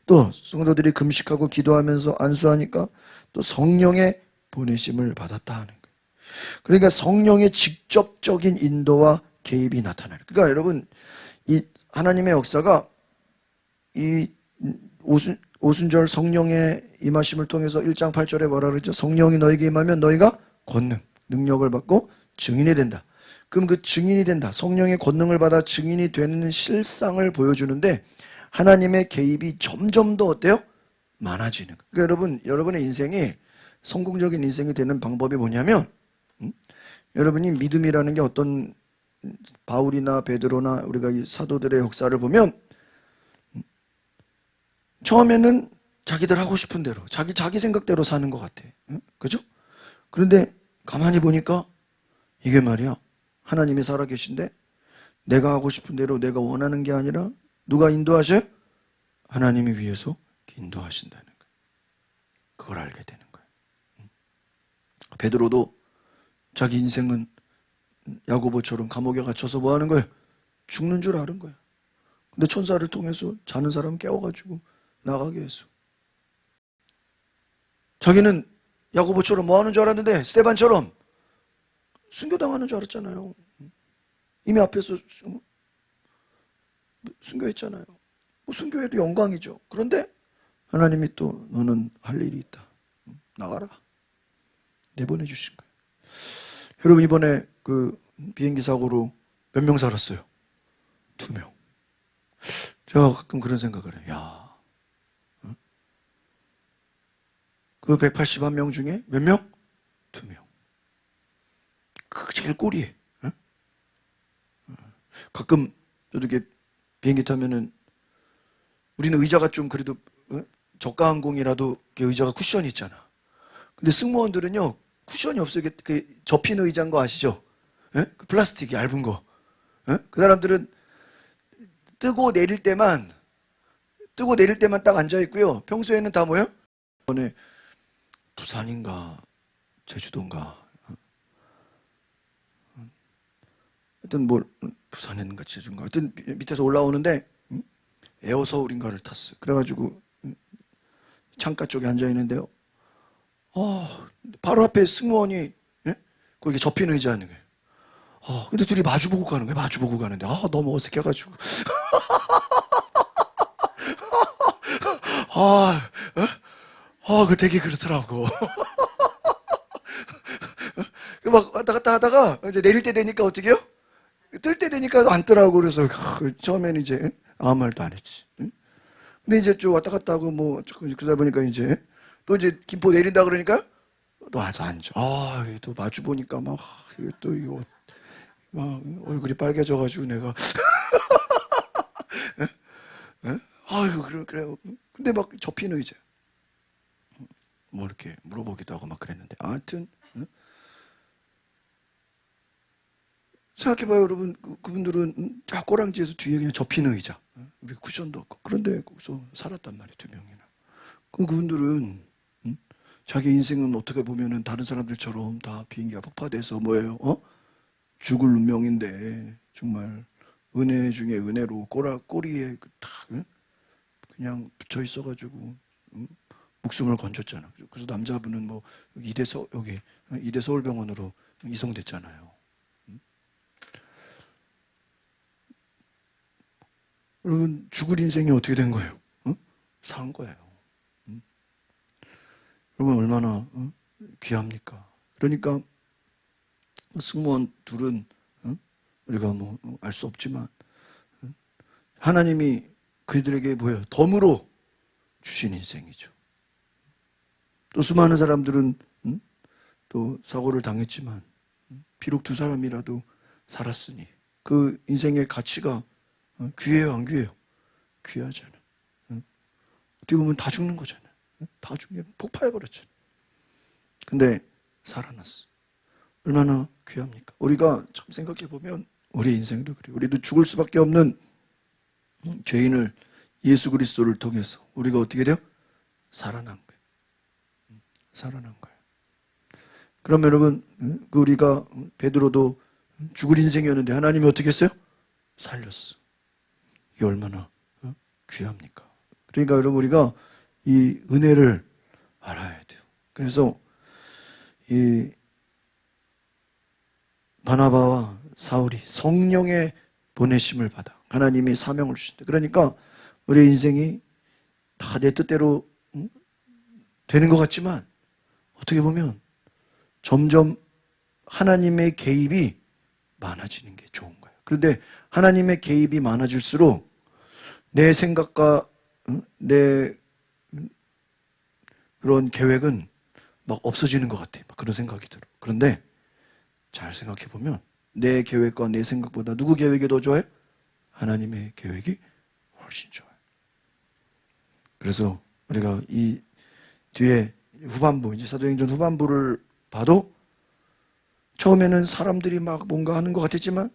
또 성도들이 금식하고 기도하면서 안수하니까 또 성령의 보내심을 받았다 하는 거예요. 그러니까 성령의 직접적인 인도와 개입이 나타나요. 그러니까 여러분, 이 하나님의 역사가 이 오순절 성령의 임하심을 통해서 1장 8절에 뭐라 그랬죠? 성령이 너에게 임하면 너희가 권능, 능력을 받고 증인이 된다. 그럼 그 증인이 된다, 성령의 권능을 받아 증인이 되는 실상을 보여주는데, 하나님의 개입이 점점 더 어때요? 많아지는 거예요. 그러니까 여러분, 여러분의 인생이 성공적인 인생이 되는 방법이 뭐냐면, 여러분이 믿음이라는 게 어떤, 바울이나 베드로나 우리가 이 사도들의 역사를 보면 처음에는 자기들 하고 싶은 대로 자기 생각대로 사는 것 같아. 그죠? 그런데 가만히 보니까 이게 말이야, 하나님이 살아계신데 내가 하고 싶은 대로 내가 원하는 게 아니라 누가 인도하셔요? 하나님이 위에서 인도하신다는 거예요. 그걸 알게 되는 거예요. 베드로도 자기 인생은 야고보처럼 감옥에 갇혀서 뭐 하는 거예요? 죽는 줄 아는 거예요. 근데 천사를 통해서 자는 사람 깨워가지고 나가게 했어. 자기는 야고보처럼 뭐 하는 줄 알았는데 스데반처럼 순교당하는 줄 알았잖아요. 이미 앞에서 순교했잖아요. 뭐 순교해도 영광이죠. 그런데 하나님이 또 너는 할 일이 있다. 나가라. 내보내주신 거예요. 여러분, 이번에 그 비행기 사고로 몇 명 살았어요? 2명. 제가 가끔 그런 생각을 해요. 야, 그 181명 중에 몇 명? 2명. 그 제일 꼴이에요. 가끔 저도 이렇게 비행기 타면은 우리는 의자가 좀 그래도 저가 항공이라도 의자가 쿠션이 있잖아. 근데 승무원들은요, 쿠션이 없어요. 그 접히는 의자인 거 아시죠? 예? 그 플라스틱 얇은 거. 예? 그 사람들은 뜨고 내릴 때만 딱 앉아 있고요. 평소에는 다 뭐예요? 이번에 부산인가 제주도인가 하여튼 뭐 부산인가 제주인가 하여튼 밑에서 올라오는데 에어 서울인가를 탔어요. 그래가지고 창가 쪽에 앉아 있는데요. 바로 앞에 승무원이 거기 접히는 의자 하는 거예요. 근데 둘이 마주보고 가는 거예요. 마주보고 가는데 너무 어색해가지고 그거 되게 그렇더라고. 막 왔다 갔다 하다가 이제 내릴 때 되니까 어떻게 해요? 뜰 때 되니까 안 뜨라고. 그래서 처음에는 이제 아무 말도 안 했지. 근데 이제 좀 왔다 갔다 하고 뭐 그러다 보니까 이제 또 이제 김포 내린다 그러니까 또 와서 앉아. 또 마주 보니까 막 또 이거 막 얼굴이 빨개져가지고 내가 그래요. 근데 막 접히는 의자. 뭐 이렇게 물어보기도 하고 막 그랬는데 하여튼 생각해봐요, 여러분. 그분들은 다 꼬랑지에서 뒤에 그냥 접히는 의자, 우리 쿠션도 없고 그런데 거기서 살았단 말이에요, 2명이나. 그럼 그분들은 자기 인생은 어떻게 보면은 다른 사람들처럼 다 비행기가 폭파돼서 뭐예요? 죽을 운명인데 정말 은혜 중에 은혜로 꼬리에 딱 그냥 붙여 있어가지고 목숨을 건졌잖아. 그래서 남자분은 뭐 이대 서울병원으로 이송됐잖아요. 여러분, 죽을 인생이 어떻게 된 거예요? 산 거예요. 여러분, 얼마나 귀합니까? 그러니까 승무원 둘은 우리가 뭐 알 수 없지만 하나님이 그들에게 뭐예요? 덤으로 주신 인생이죠. 또 수많은 사람들은 또 사고를 당했지만 비록 두 사람이라도 살았으니 그 인생의 가치가 귀해요, 안 귀해요? 귀하잖아. 어떻게 보면 다 죽는 거잖아. 다 죽게 폭파해버렸잖아. 근데 살아났어. 얼마나 귀합니까? 우리가 참 생각해보면 우리 인생도 그래요. 우리도 죽을 수밖에 없는 죄인을 예수 그리스도를 통해서 우리가 어떻게 돼요? 살아난 거예요. 살아난 거예요. 그럼 여러분, 우리가 베드로도 죽을 인생이었는데 하나님이 어떻게 했어요? 살렸어. 이게 얼마나 귀합니까? 그러니까 여러분, 우리가 이 은혜를 알아야 돼요. 그래서 이 바나바와 사울이 성령의 보내심을 받아 하나님이 사명을 주신다. 그러니까 우리 인생이 다 내 뜻대로 되는 것 같지만 어떻게 보면 점점 하나님의 개입이 많아지는 게 좋은 거예요. 그런데 하나님의 개입이 많아질수록 내 생각과 내 그런 계획은 막 없어지는 것 같아요. 막 그런 생각이 들어. 그런데 잘 생각해 보면 내 계획과 내 생각보다 누구 계획이 더 좋아요? 하나님의 계획이 훨씬 좋아요. 그래서 우리가 이 뒤에 후반부, 이제 사도행전 후반부를 봐도 처음에는 사람들이 막 뭔가 하는 것 같았지만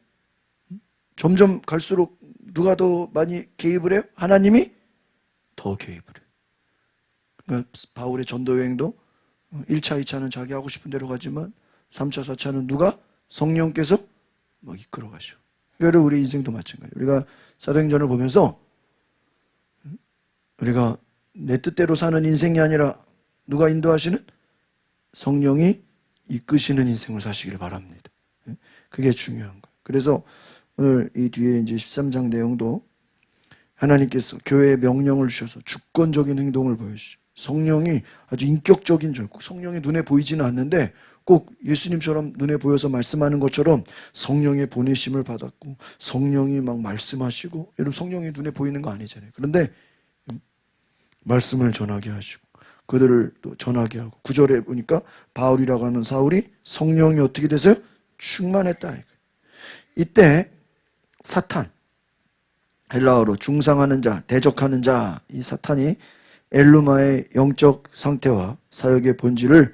점점 갈수록 누가 더 많이 개입을 해요? 하나님이 더 개입을 해요. 그러니까 바울의 전도 여행도 1차, 2차는 자기 하고 싶은 대로 가지만 3차, 4차는 누가? 성령께서 막 이끌어 가셔. 그러니까 우리 인생도 마찬가지예요. 우리가 사도행전을 보면서 우리가 내 뜻대로 사는 인생이 아니라 누가 인도하시는? 성령이 이끄시는 인생을 사시길 바랍니다. 그게 중요한 거예요. 그래서 오늘 이 뒤에 이제 13장 내용도 하나님께서 교회에 명령을 주셔서 주권적인 행동을 보여주시죠. 성령이 아주 인격적인 줄, 성령이 눈에 보이지는 않는데 꼭 예수님처럼 눈에 보여서 말씀하는 것처럼 성령의 보내심을 받았고 성령이 막 말씀하시고, 여러분 성령이 눈에 보이는 거 아니잖아요. 그런데 말씀을 전하게 하시고 그들을 또 전하게 하고, 9절에 보니까 바울이라고 하는 사울이 성령이 어떻게 되세요? 충만했다. 이때 사탄, 헬라어로 중상하는 자, 대적하는 자, 이 사탄이 엘루마의 영적 상태와 사역의 본질을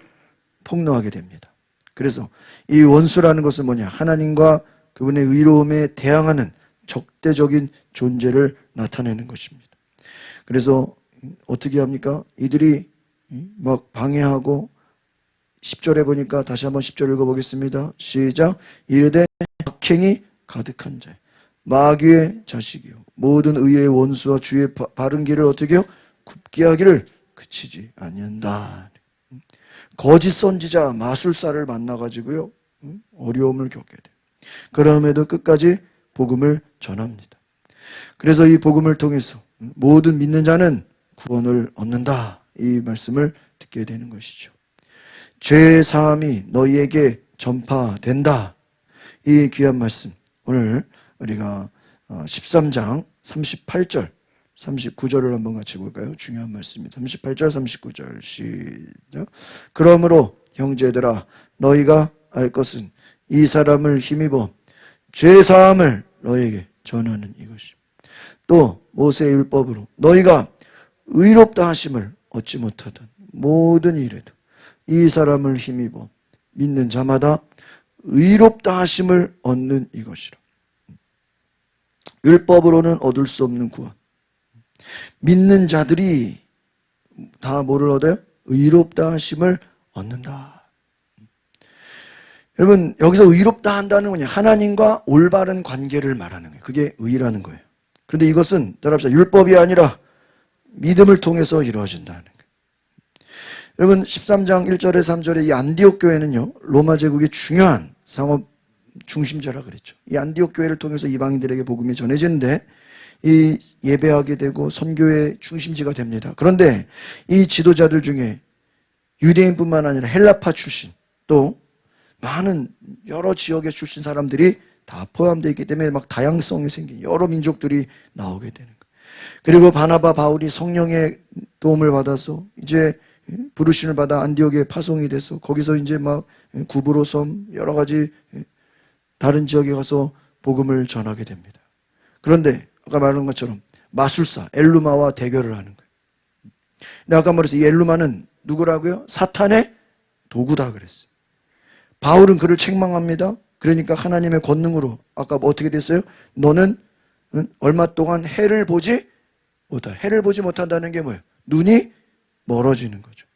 폭로하게 됩니다. 그래서 이 원수라는 것은 뭐냐? 하나님과 그분의 의로움에 대항하는 적대적인 존재를 나타내는 것입니다. 그래서 어떻게 합니까? 이들이 막 방해하고 10절에 보니까 다시 한번 10절 읽어보겠습니다. 시작. 이르되 악행이 가득한 자 마귀의 자식이요 모든 의의 원수와 주의 바른 길을 어떻게 해요? 굽게 하기를 그치지 아니한다. 거짓 선지자 마술사를 만나가지고요 어려움을 겪게 돼요. 그럼에도 끝까지 복음을 전합니다. 그래서 이 복음을 통해서 모든 믿는 자는 구원을 얻는다. 이 말씀을 듣게 되는 것이죠. 죄 사함이 너희에게 전파된다. 이 귀한 말씀 오늘 우리가 13장 38절 39절을 한번 같이 볼까요? 중요한 말씀입니다. 38절 39절 시작. 그러므로 형제들아 너희가 알 것은 이 사람을 힘입어 죄 사함을 너희에게 전하는 이것이. 또 모세의 율법으로 너희가 의롭다 하심을 얻지 못하던 모든 일에도 이 사람을 힘입어 믿는 자마다 의롭다 하심을 얻는 이것이라. 율법으로는 얻을 수 없는 구원. 믿는 자들이 다 뭐를 얻어요? 의롭다 하심을 얻는다. 여러분 여기서 의롭다 한다는 거냐? 하나님과 올바른 관계를 말하는 거예요. 그게 의라는 거예요. 그런데 이것은 따라합시다. 율법이 아니라 믿음을 통해서 이루어진다는 거예요. 여러분 13장 1절에 3절에 이 안디옥 교회는요 로마 제국의 중요한 상업 중심지라 그랬죠. 이 안디옥 교회를 통해서 이방인들에게 복음이 전해지는데 이 예배하게 되고 선교의 중심지가 됩니다. 그런데 이 지도자들 중에 유대인뿐만 아니라 헬라파 출신 또 많은 여러 지역의 출신 사람들이 다 포함되어 있기 때문에 막 다양성이 생긴 여러 민족들이 나오게 되는 거예요. 그리고 바나바 바울이 성령의 도움을 받아서 이제 부르심을 받아 안디옥에 파송이 돼서 거기서 이제 막 구브로 섬 여러 가지 다른 지역에 가서 복음을 전하게 됩니다. 그런데 아까 말한 것처럼 마술사 엘루마와 대결을 하는 거예요. 근데 아까 말해서 이 엘루마는 누구라고요? 사탄의 도구다 그랬어요. 바울은 그를 책망합니다. 그러니까 하나님의 권능으로 아까 뭐 어떻게 됐어요? 너는 얼마 동안 해를 보지 못한다. 해를 보지 못한다는 게 뭐예요? 눈이 멀어지는 거죠.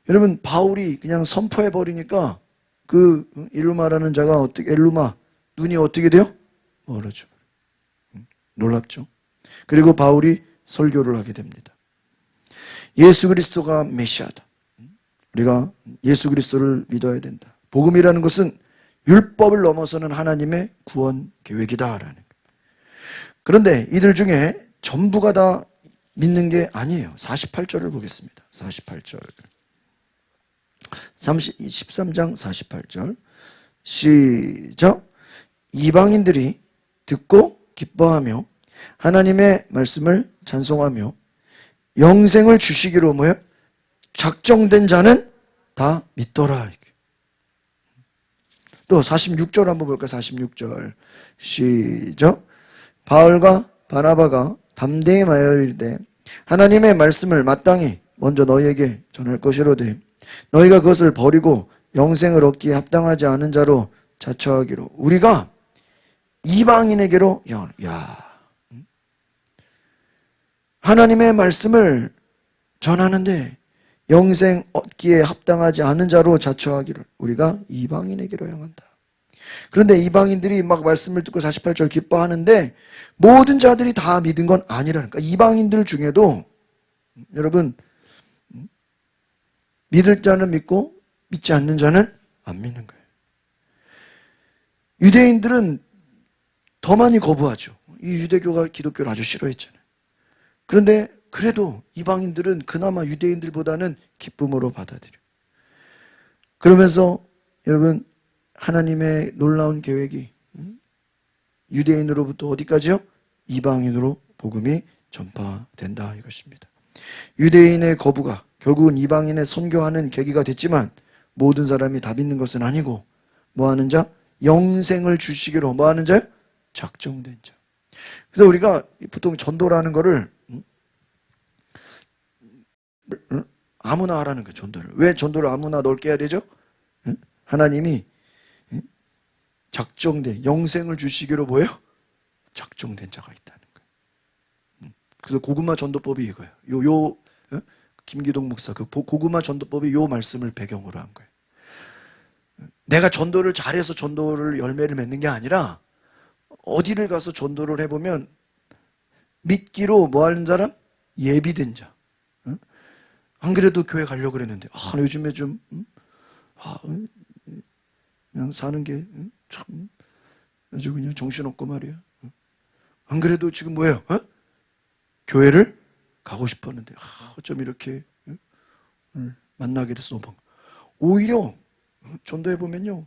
여러분 바울이 그냥 선포해 버리니까 그 엘루마라는 자가 어떻게 엘루마 눈이 어떻게 돼요? 멀어져. 놀랍죠. 그리고 바울이 설교를 하게 됩니다. 예수 그리스도가 메시아다. 우리가 예수 그리스도를 믿어야 된다. 복음이라는 것은 율법을 넘어서는 하나님의 구원 계획이다라는 거예요. 그런데 이들 중에 전부가 다 믿는 게 아니에요. 48절을 보겠습니다. 48절. 13장 48절. 시작. 이방인들이 듣고 기뻐하며 하나님의 말씀을 찬송하며 영생을 주시기로 뭐예요? 작정된 자는 다 믿더라. 또 46절 한번 볼까요? 46절 시작. 바울과 바나바가 담대히 말하여 이르되 하나님의 말씀을 마땅히 먼저 너희에게 전할 것이로되 너희가 그것을 버리고 영생을 얻기에 합당하지 않은 자로 자처하기로 우리가 이방인에게로 하나님의 말씀을 전하는데 영생 얻기에 합당하지 않은 자로 자처하기를 우리가 이방인에게로 향한다. 그런데 이방인들이 막 말씀을 듣고 48절 기뻐하는데 모든 자들이 다 믿은 건 아니라는 거예요. 이방인들 중에도 여러분 믿을 자는 믿고 믿지 않는 자는 안 믿는 거예요. 유대인들은 더 많이 거부하죠. 이 유대교가 기독교를 아주 싫어했잖아요. 그런데 그래도 이방인들은 그나마 유대인들보다는 기쁨으로 받아들여요. 그러면서 여러분 하나님의 놀라운 계획이 유대인으로부터 어디까지요? 이방인으로 복음이 전파된다 이것입니다. 유대인의 거부가 결국은 이방인의 선교하는 계기가 됐지만 모든 사람이 다 믿는 것은 아니고 뭐하는 자? 영생을 주시기로 뭐하는 자요? 작정된 자. 그래서 우리가 보통 전도라는 거를 응? 아무나 하라는 거예요. 전도를. 왜 전도를 아무나 넓게 해야 되죠? 응? 하나님이 작정된 영생을 주시기로 뭐예요? 작정된 자가 있다는 거예요. 그래서 고구마 전도법이 이거예요. 김기동 목사 그 고구마 전도법이 요 말씀을 배경으로 한 거예요. 내가 전도를 잘해서 전도를 열매를 맺는 게 아니라 어디를 가서 전도를 해보면 믿기로 뭐 하는 사람? 예비된 자. 안 그래도 교회 가려고 그랬는데 요즘에 좀 그냥 사는 게 참 아주 그냥 정신없고 말이야. 안 그래도 지금 뭐예요? 교회를 가고 싶었는데 어쩜 이렇게 만나게 돼서 너무 오히려 전도해 보면요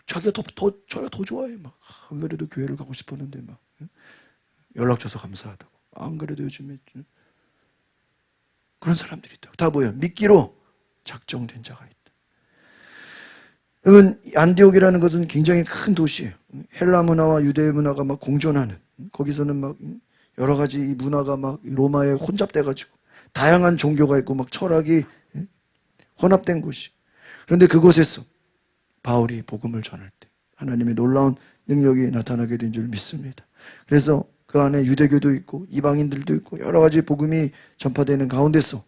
자기가 더 좋아해. 막 안 그래도 교회를 가고 싶었는데 막 연락 줘서 감사하다고. 안 그래도 요즘에 그런 사람들이 있다고. 다 뭐예요? 믿기로 작정된 자가 있다. 여러분, 안디옥이라는 것은 굉장히 큰 도시예요. 헬라 문화와 유대 문화가 막 공존하는, 거기서는 막 여러 가지 이 문화가 막 로마에 혼잡돼가지고 다양한 종교가 있고 막 철학이 혼합된 곳이. 그런데 그곳에서 바울이 복음을 전할 때 하나님의 놀라운 능력이 나타나게 된 줄 믿습니다. 그래서 그 안에 유대교도 있고 이방인들도 있고 여러 가지 복음이 전파되는 가운데서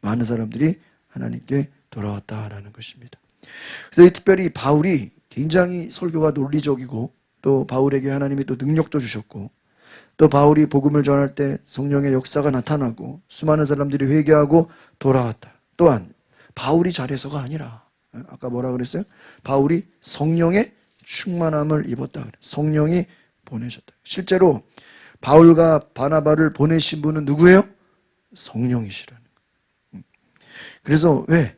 많은 사람들이 하나님께 돌아왔다라는 것입니다. 그래서 특별히 바울이 굉장히 설교가 논리적이고 또 바울에게 하나님이 또 능력도 주셨고 또 바울이 복음을 전할 때 성령의 역사가 나타나고 수많은 사람들이 회개하고 돌아왔다. 또한 바울이 잘해서가 아니라 아까 뭐라 그랬어요? 바울이 성령의 충만함을 입었다. 성령이 보내셨다. 실제로 바울과 바나바를 보내신 분은 누구예요? 성령이시라는 거예요. 그래서 왜?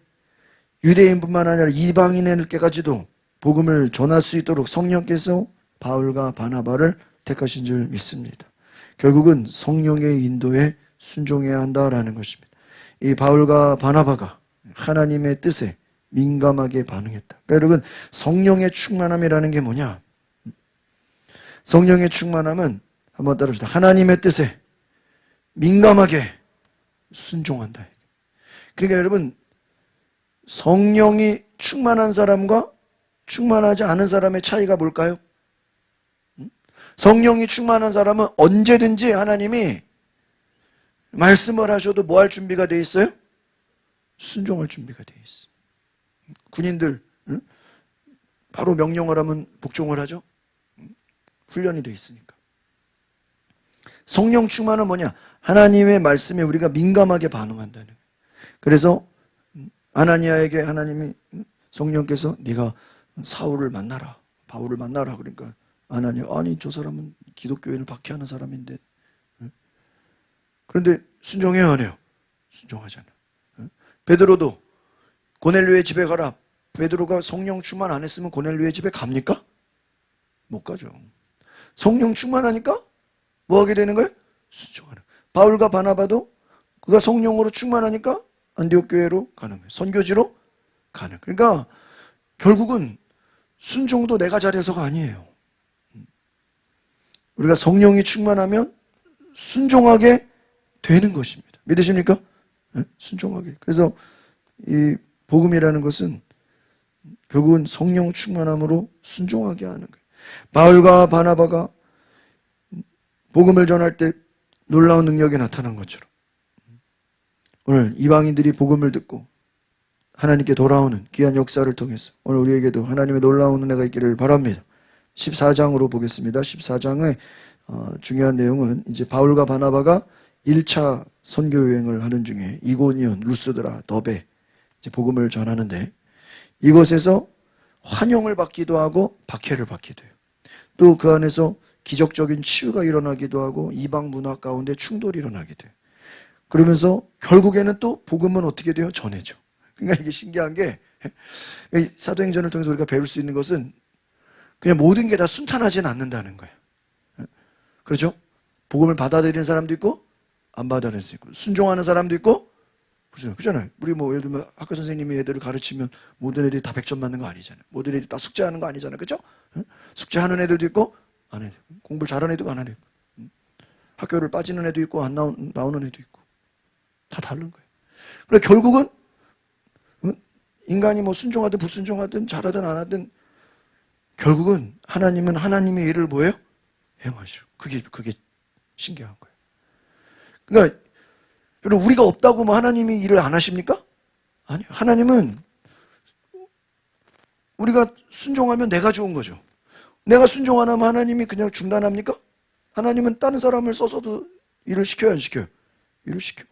유대인뿐만 아니라 이방인에게까지도 복음을 전할 수 있도록 성령께서 바울과 바나바를 택하신 줄 믿습니다. 결국은 성령의 인도에 순종해야 한다라는 것입니다. 이 바울과 바나바가 하나님의 뜻에 민감하게 반응했다. 그러니까 여러분 성령의 충만함이라는 게 뭐냐? 성령의 충만함은 한번 따라합시다. 하나님의 뜻에 민감하게 순종한다. 그러니까 여러분 성령이 충만한 사람과 충만하지 않은 사람의 차이가 뭘까요? 성령이 충만한 사람은 언제든지 하나님이 말씀을 하셔도 뭐 할 준비가 돼 있어요? 순종할 준비가 돼 있어. 군인들 바로 명령을 하면 복종을 하죠. 훈련이 돼 있으니까. 성령 충만은 뭐냐? 하나님의 말씀에 우리가 민감하게 반응한다는 거예요. 그래서 아나니아에게 하나님이 성령께서 네가 사울을 만나라, 바울을 만나라. 그러니까 아나니아 아니 저 사람은 기독교인을 박해하는 사람인데. 그런데 순종해요 안 해요? 순종하잖아. 베드로도 고넬료의 집에 가라. 베드로가 성령 충만 안 했으면 고넬료의 집에 갑니까? 못 가죠. 성령 충만하니까 뭐 하게 되는 거예요? 순종하는. 바울과 바나바도 그가 성령으로 충만하니까 안디옥 교회로 가는 거예요. 선교지로 가는. 그러니까 결국은 순종도 내가 잘해서가 아니에요. 우리가 성령이 충만하면 순종하게 되는 것입니다. 믿으십니까? 네? 순종하게. 그래서 이 복음이라는 것은 결국은 성령 충만함으로 순종하게 하는 거예요. 바울과 바나바가 복음을 전할 때 놀라운 능력이 나타난 것처럼 오늘 이방인들이 복음을 듣고 하나님께 돌아오는 귀한 역사를 통해서 오늘 우리에게도 하나님의 놀라운 은혜가 있기를 바랍니다. 14장으로 보겠습니다. 14장의 중요한 내용은 이제 바울과 바나바가 1차 선교 여행을 하는 중에 이고니온, 루스드라, 더베 이제 복음을 전하는데 이곳에서 환영을 받기도 하고 박해를 받기도 해요. 또 그 안에서 기적적인 치유가 일어나기도 하고 이방 문화 가운데 충돌이 일어나기도 해요. 그러면서 결국에는 또 복음은 어떻게 돼요? 전해져. 그러니까 이게 신기한 게 사도행전을 통해서 우리가 배울 수 있는 것은 그냥 모든 게 다 순탄하지는 않는다는 거예요. 그렇죠? 복음을 받아들이는 사람도 있고 안 받아들이는 사람도 있고 순종하는 사람도 있고 그렇잖아요. 우리 뭐 예를 들면 학교 선생님이 애들을 가르치면 모든 애들이 다 100점 맞는 거 아니잖아요. 모든 애들이 다 숙제하는 거 아니잖아요. 그렇죠? 숙제하는 애들도 있고 안 해. 공부를 잘하는 애도 안 하는 애도 학교를 빠지는 애도 있고 안 나오는 애도 있고 다 다른 거예요. 그래 결국은 인간이 뭐 순종하든 불순종하든 잘하든 안 하든 결국은 하나님은 하나님의 일을 뭐예요? 행하시오. 그게 신기한 거예요. 그러니까 여러분 우리가 없다고 뭐 하나님이 일을 안 하십니까? 아니요. 하나님은 우리가 순종하면 내가 좋은 거죠. 내가 순종 안 하면 하나님이 그냥 중단합니까? 하나님은 다른 사람을 써서도 일을 시켜요, 안 시켜요? 일을 시키고.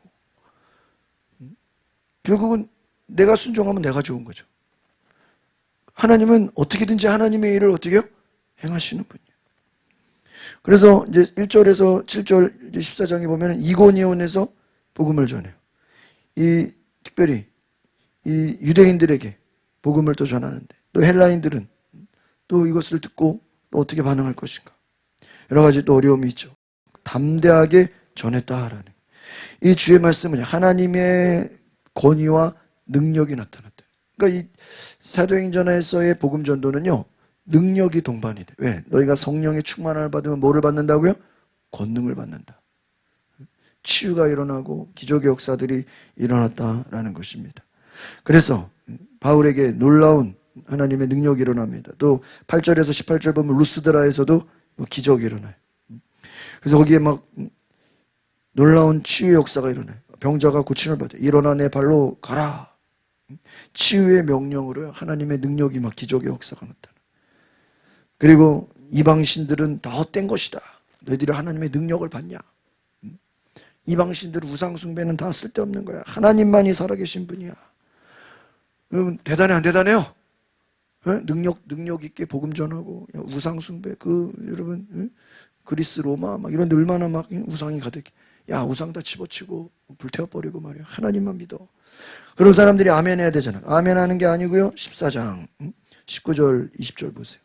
결국은 내가 순종하면 내가 좋은 거죠. 하나님은 어떻게든지 하나님의 일을 어떻게 해요? 행하시는 분이에요. 그래서 이제 1절에서 7절 이제 14장에 보면 이고니온에서 복음을 전해요. 특별히 이 유대인들에게 복음을 또 전하는데 또 헬라인들은 또 이것을 듣고 또 어떻게 반응할 것인가. 여러 가지 또 어려움이 있죠. 담대하게 전했다라는 이 주의 말씀은 하나님의 권위와 능력이 나타났다. 그러니까 이 사도행전에서의 복음 전도는요 능력이 동반이 돼. 왜? 너희가 성령의 충만함을 받으면 뭐를 받는다고요? 권능을 받는다. 치유가 일어나고 기적의 역사들이 일어났다라는 것입니다. 그래서 바울에게 놀라운 하나님의 능력이 일어납니다. 또 8절에서 18절 보면 루스드라에서도 기적이 일어나요. 그래서 거기에 막 놀라운 치유의 역사가 일어나요. 병자가 고침을 받아요. 일어나 내 발로 가라. 치유의 명령으로 하나님의 능력이 막 기적의 역사가 나타나. 그리고 이방신들은 다 헛된 것이다. 너희들이 하나님의 능력을 받냐? 이방신들 우상 숭배는 다 쓸데없는 거야. 하나님만이 살아계신 분이야. 여러분 대단해 안 대단해요? 능력 있게 복음 전하고 우상 숭배 여러분 그리스 로마 막 이런 데 얼마나 막 우상이 가득해. 야 우상 다 집어치고 불태워버리고 말이야. 하나님만 믿어. 그런 사람들이 아멘 해야 되잖아. 아멘 하는 게 아니고요. 14장 19절 20절 보세요.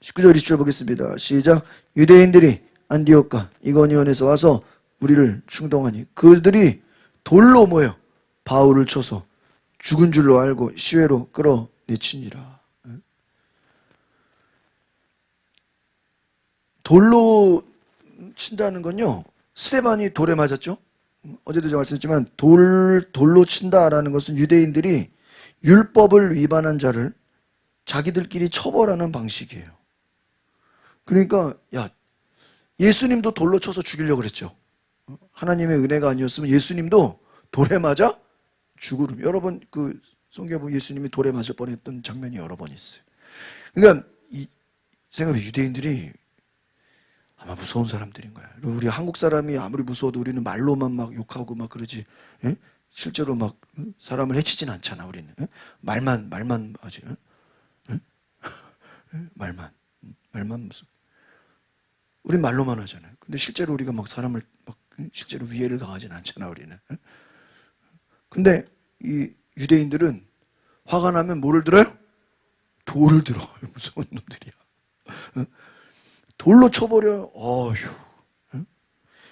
19절 20절 보겠습니다. 시작. 유대인들이 안디옥과 이고니온에서 와서 우리를 충동하니 그들이 돌로 모여 바울을 쳐서 죽은 줄로 알고 시외로 끌어내치니라. 돌로 친다는 건요 스데반이 돌에 맞았죠. 어제도 제가 말씀드렸지만 돌로 친다라는 것은 유대인들이 율법을 위반한 자를 자기들끼리 처벌하는 방식이에요. 그러니까 예수님도 돌로 쳐서 죽이려고 그랬죠. 하나님의 은혜가 아니었으면 예수님도 돌에 맞아 죽으름. 여러 번 그 성경에 보면 예수님이 돌에 맞을 뻔했던 장면이 여러 번 있어요. 그러니까 생각해 유대인들이 아마 무서운 사람들인 거야. 우리 한국 사람이 아무리 무서워도 우리는 말로만 막 욕하고 막 그러지. 예? 실제로 막 사람을 해치진 않잖아. 우리는 말만 하지. 말만 무슨. 우린 말로만 하잖아요. 근데 실제로 우리가 막 사람을 막 실제로 위해를 가하진 않잖아. 우리는. 근데 이 유대인들은 화가 나면 뭐를 들어요? 돌을 들어. 무서운 놈들이야. 돌로 쳐버려요. 어휴.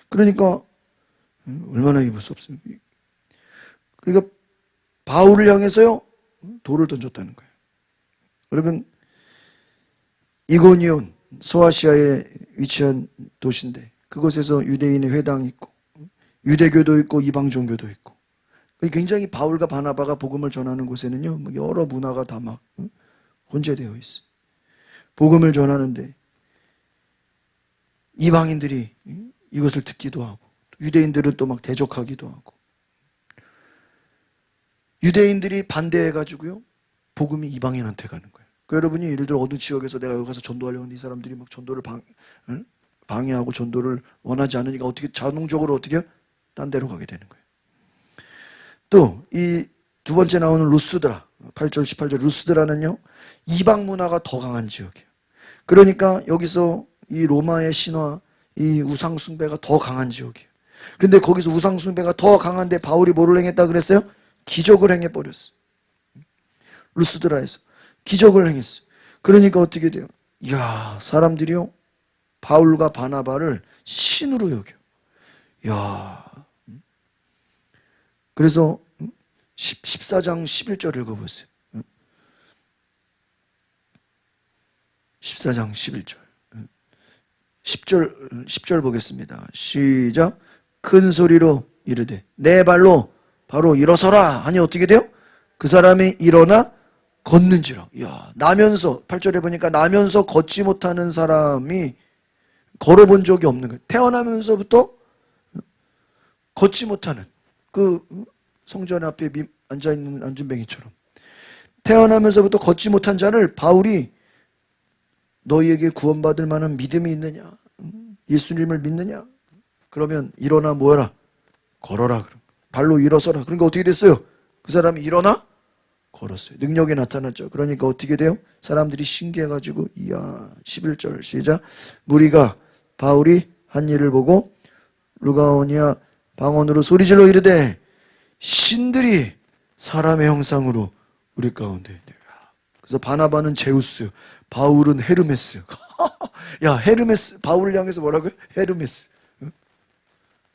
그러니까 얼마나 무섭습니까? 그러니까 바울을 향해서요 돌을 던졌다는 거예요. 여러분 이고니온 소아시아에 위치한 도시인데 그곳에서 유대인의 회당이 있고 유대교도 있고 이방 종교도 있고 굉장히 바울과 바나바가 복음을 전하는 곳에는요 여러 문화가 다 막 혼재되어 있어요. 복음을 전하는데 이방인들이 이것을 듣기도 하고 유대인들은 또 막 대적하기도 하고 유대인들이 반대해가지고요 복음이 이방인한테 가는 거예요. 여러분이 예를 들어 어느 지역에서 내가 여기 가서 전도하려고 하는데 이 사람들이 막 전도를 방해하고 전도를 원하지 않으니까 어떻게 자동적으로 어떻게 해요? 딴 데로 가게 되는 거예요. 또 이 두 번째 나오는 루스드라 8절 18절 루스드라는요 이방 문화가 더 강한 지역이에요. 그러니까 여기서 이 로마의 신화 이 우상 숭배가 더 강한 지역이에요. 그런데 거기서 우상 숭배가 더 강한데 바울이 뭐를 행했다 그랬어요? 기적을 행해버렸어요. 루스드라에서 기적을 행했어요. 그러니까 어떻게 돼요? 이야 사람들이요 바울과 바나바를 신으로 여겨. 이야 그래서 14장 11절 읽어보세요. 14장 11절 10절 보겠습니다. 시작. 큰 소리로 이르되 내 발로 바로 일어서라 하니 어떻게 돼요? 그 사람이 일어나 걷는지라. 야, 나면서 8절에 보니까 나면서 걷지 못하는 사람이 걸어본 적이 없는 거예요. 태어나면서부터 걷지 못하는 그 성전 앞에 앉아있는 안진뱅이처럼 태어나면서부터 걷지 못한 자를 바울이 너희에게 구원받을 만한 믿음이 있느냐? 예수님을 믿느냐? 그러면 일어나 뭐해라? 걸어라. 발로 일어서라. 그러니까 어떻게 됐어요? 그 사람이 일어나 걸었어요. 능력이 나타났죠. 그러니까 어떻게 돼요? 사람들이 신기해가지고 이야 11절 시작. 무리가 바울이 한 일을 보고 루가오니아 방언으로 소리질러 이르되 신들이 사람의 형상으로 우리 가운데 있네. 그래서 바나바는 제우스, 바울은 헤르메스. 야, 헤르메스, 바울을 향해서 뭐라고요? 헤르메스.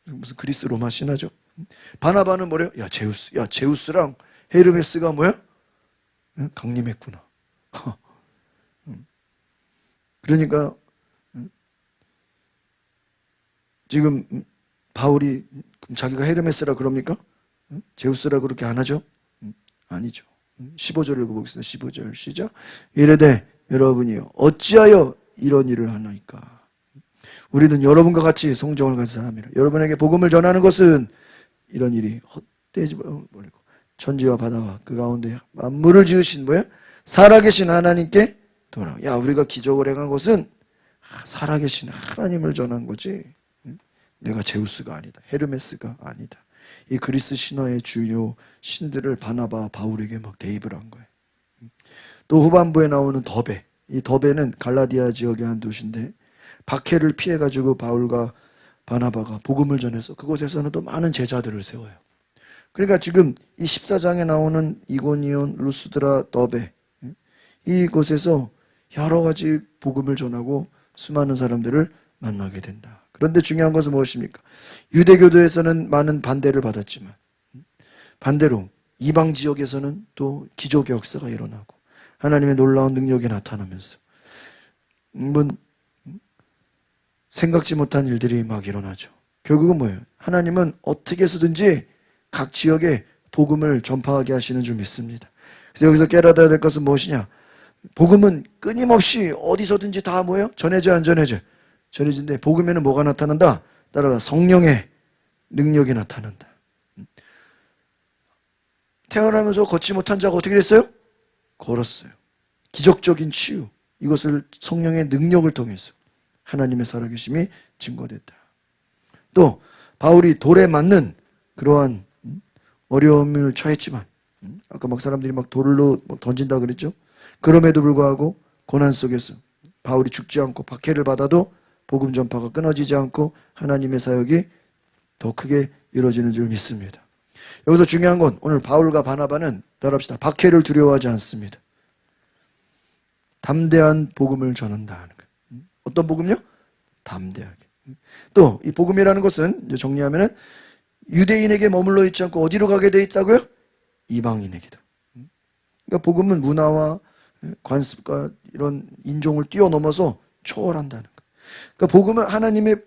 무슨 그리스 로마 신화죠? 바나바는 뭐래요? 야, 제우스. 야, 제우스랑 헤르메스가 뭐야? 강림했구나. 그러니까 지금 바울이 자기가 헤르메스라 그럽니까? 제우스라 그렇게 안 하죠? 아니죠. 15절 읽어보겠습니다. 15절 시작. 이르되 여러분이요 어찌하여 이런 일을 하나이까? 우리는 여러분과 같이 성정을 가진 사람이라. 여러분에게 복음을 전하는 것은 이런 일이 헛되지 말고 천지와 바다와 그 가운데 만물을 지으신 뭐야? 살아계신 하나님께 돌아. 야, 우리가 기적을 행한 것은 살아계신 하나님을 전한 거지. 내가 제우스가 아니다. 헤르메스가 아니다. 이 그리스 신화의 주요 신들을 바나바 바울에게 막 대입을 한 거예요. 또 후반부에 나오는 더베. 이 더베는 갈라디아 지역의 한 도시인데 박해를 피해가지고 바울과 바나바가 복음을 전해서 그곳에서는 또 많은 제자들을 세워요. 그러니까 지금 이 14장에 나오는 이고니온, 루스드라, 더베 이곳에서 여러 가지 복음을 전하고 수많은 사람들을 만나게 된다. 그런데 중요한 것은 무엇입니까? 유대교도에서는 많은 반대를 받았지만 반대로 이방 지역에서는 또 기적의 역사가 일어나고 하나님의 놀라운 능력이 나타나면서 생각지 못한 일들이 막 일어나죠. 결국은 뭐예요? 하나님은 어떻게 해서든지 각 지역에 복음을 전파하게 하시는 줄 믿습니다. 그래서 여기서 깨달아야 될 것은 무엇이냐? 복음은 끊임없이 어디서든지 다 뭐예요? 전해져 안 전해져? 전해진데 복음에는 뭐가 나타난다? 따라가 성령의 능력이 나타난다. 태어나면서 걷지 못한 자가 어떻게 됐어요? 걸었어요. 기적적인 치유. 이것을 성령의 능력을 통해서 하나님의 살아계심이 증거됐다. 또 바울이 돌에 맞는 그러한 어려움을 처했지만 아까 막 사람들이 막 돌로 던진다 그랬죠. 그럼에도 불구하고 고난 속에서 바울이 죽지 않고 박해를 받아도 복음 전파가 끊어지지 않고 하나님의 사역이 더 크게 이루어지는 줄 믿습니다. 여기서 중요한 건 오늘 바울과 바나바는 따라합시다. 박해를 두려워하지 않습니다. 담대한 복음을 전한다는 거예요. 어떤 복음요? 담대하게. 또 이 복음이라는 것은 이제 정리하면은 유대인에게 머물러 있지 않고 어디로 가게 돼 있다고요? 이방인에게도. 그러니까 복음은 문화와 관습과 이런 인종을 뛰어넘어서 초월한다는 거예요. 그러니까 복음은 하나님의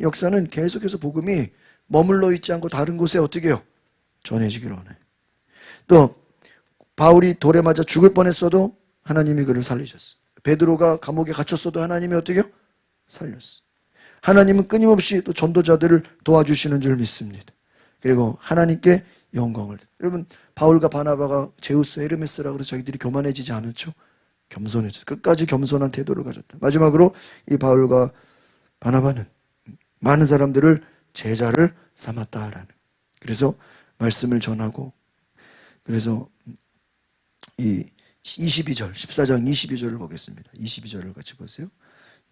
역사는 계속해서 복음이 머물러 있지 않고 다른 곳에 어떻게 해요? 전해지기를 원해요. 또 바울이 돌에 맞아 죽을 뻔했어도 하나님이 그를 살리셨어요. 베드로가 감옥에 갇혔어도 하나님이 어떻게 해요? 살렸어요. 하나님은 끊임없이 또 전도자들을 도와주시는 줄 믿습니다. 그리고 하나님께 영광을. 여러분 바울과 바나바가 제우스, 헤르메스라고 해서 자기들이 교만해지지 않았죠? 겸손해졌어요. 끝까지 겸손한 태도를 가졌다. 마지막으로 이 바울과 바나바는 많은 사람들을 제자를 삼았다라는. 그래서 말씀을 전하고 그래서 이 22절 14장 22절을 보겠습니다. 22절을 같이 보세요.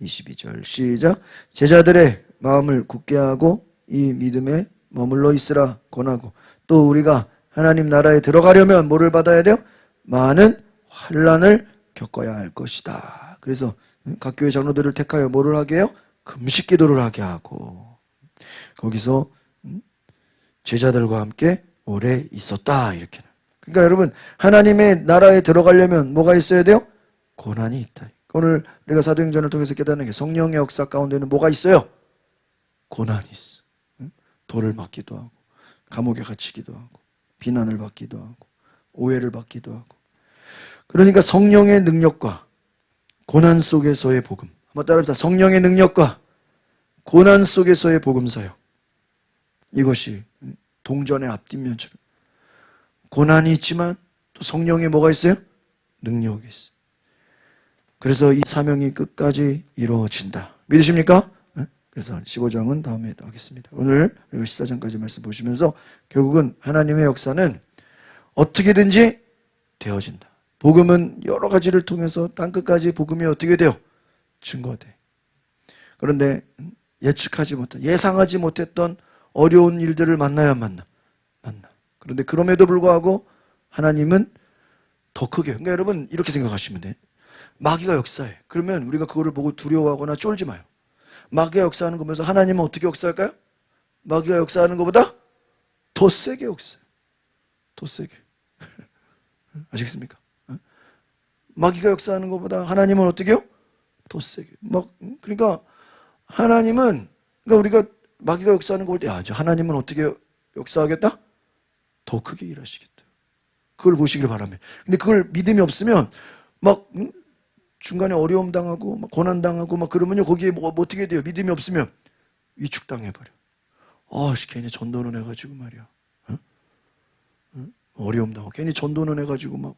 22절 시작. 제자들의 마음을 굳게 하고 이 믿음에 머물러 있으라 권하고 또 우리가 하나님 나라에 들어가려면 뭐를 받아야 돼요? 많은 환난을 겪어야 할 것이다. 그래서 각 교회 장로들을 택하여 뭐를 하게 해요? 금식 기도를 하게 하고 거기서 제자들과 함께 오래 있었다. 이렇게. 그러니까 여러분 하나님의 나라에 들어가려면 뭐가 있어야 돼요? 고난이 있다. 오늘 우리가 사도행전을 통해서 깨닫는 게 성령의 역사 가운데는 뭐가 있어요? 고난이 있어. 돌을 맞기도 하고 감옥에 갇히기도 하고 비난을 받기도 하고 오해를 받기도 하고. 그러니까 성령의 능력과 고난 속에서의 복음, 한번 따라합시다. 성령의 능력과 고난 속에서의 복음 사역, 이것이 동전의 앞뒷면처럼 고난이 있지만 또 성령의 뭐가 있어요? 능력이 있어요. 그래서 이 사명이 끝까지 이루어진다. 믿으십니까? 그래서 15장은 다음에 하겠습니다. 오늘 우리가 14장까지 말씀 보시면서 결국은 하나님의 역사는 어떻게든지 되어진다. 복음은 여러 가지를 통해서 땅끝까지 복음이 어떻게 돼요? 증거돼. 그런데 예측하지 못한, 예상하지 못했던 어려운 일들을 만나야 만나. 그런데 그럼에도 불구하고 하나님은 더 크게, 그러니까 여러분 이렇게 생각하시면 돼. 마귀가 역사해. 그러면 우리가 그거를 보고 두려워하거나 쫄지 마요. 마귀가 역사하는 거 보면서 하나님은 어떻게 역사할까요? 마귀가 역사하는 것보다 더 세게 역사해요. 더 세게. 아시겠습니까? 마귀가 역사하는 것보다 하나님은 어떻게 해요? 더 세게. 그러니까 하나님은, 그러니까 우리가 마귀가 역사하는 걸 볼 때, 야, 하나님은 어떻게 역사하겠다? 더 크게 일하시겠다. 그걸 보시길 바랍니다. 근데 그걸 믿음이 없으면 막 중간에 어려움 당하고 막 고난 당하고 막 그러면요, 거기에 뭐 어떻게 돼요? 믿음이 없으면 위축당해 버려. 괜히 전도는 해가지고 말이야. 어려움 당하고 괜히 전도는 해가지고 막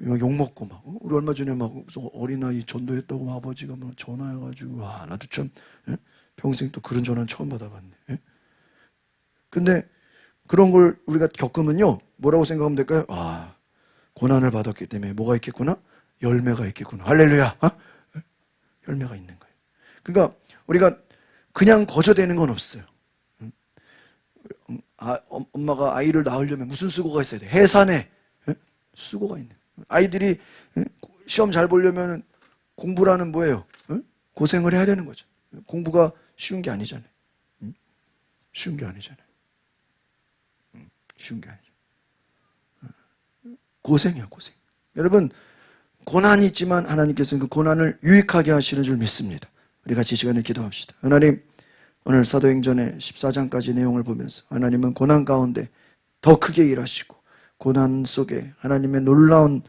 욕 먹고 막. 우리 얼마 전에 막 어린아이 전도했다고 아버지가 막 전화해가지고, 와, 나도 참 평생 또 그런 전화는 처음 받아봤네. 근데 그런 걸 우리가 겪으면요, 뭐라고 생각하면 될까요? 고난을 받았기 때문에 뭐가 있겠구나? 열매가 있겠구나. 할렐루야. 열매가 있는 거예요. 그러니까 우리가 그냥 거저대는 건 없어요. 엄마가 아이를 낳으려면 무슨 수고가 있어야 돼? 해산에 수고가 있는 거예요. 아이들이 시험 잘 보려면 공부라는 뭐예요? 고생을 해야 되는 거죠. 공부가 쉬운 게 아니잖아요. 쉬운 게 아니잖아요. 쉬운 게 아니죠. 고생이야, 고생. 여러분, 고난이 있지만 하나님께서는 그 고난을 유익하게 하시는 줄 믿습니다. 우리 같이 이 시간에 기도합시다. 하나님, 오늘 사도행전의 14장까지 내용을 보면서 하나님은 고난 가운데 더 크게 일하시고, 고난 속에 하나님의 놀라운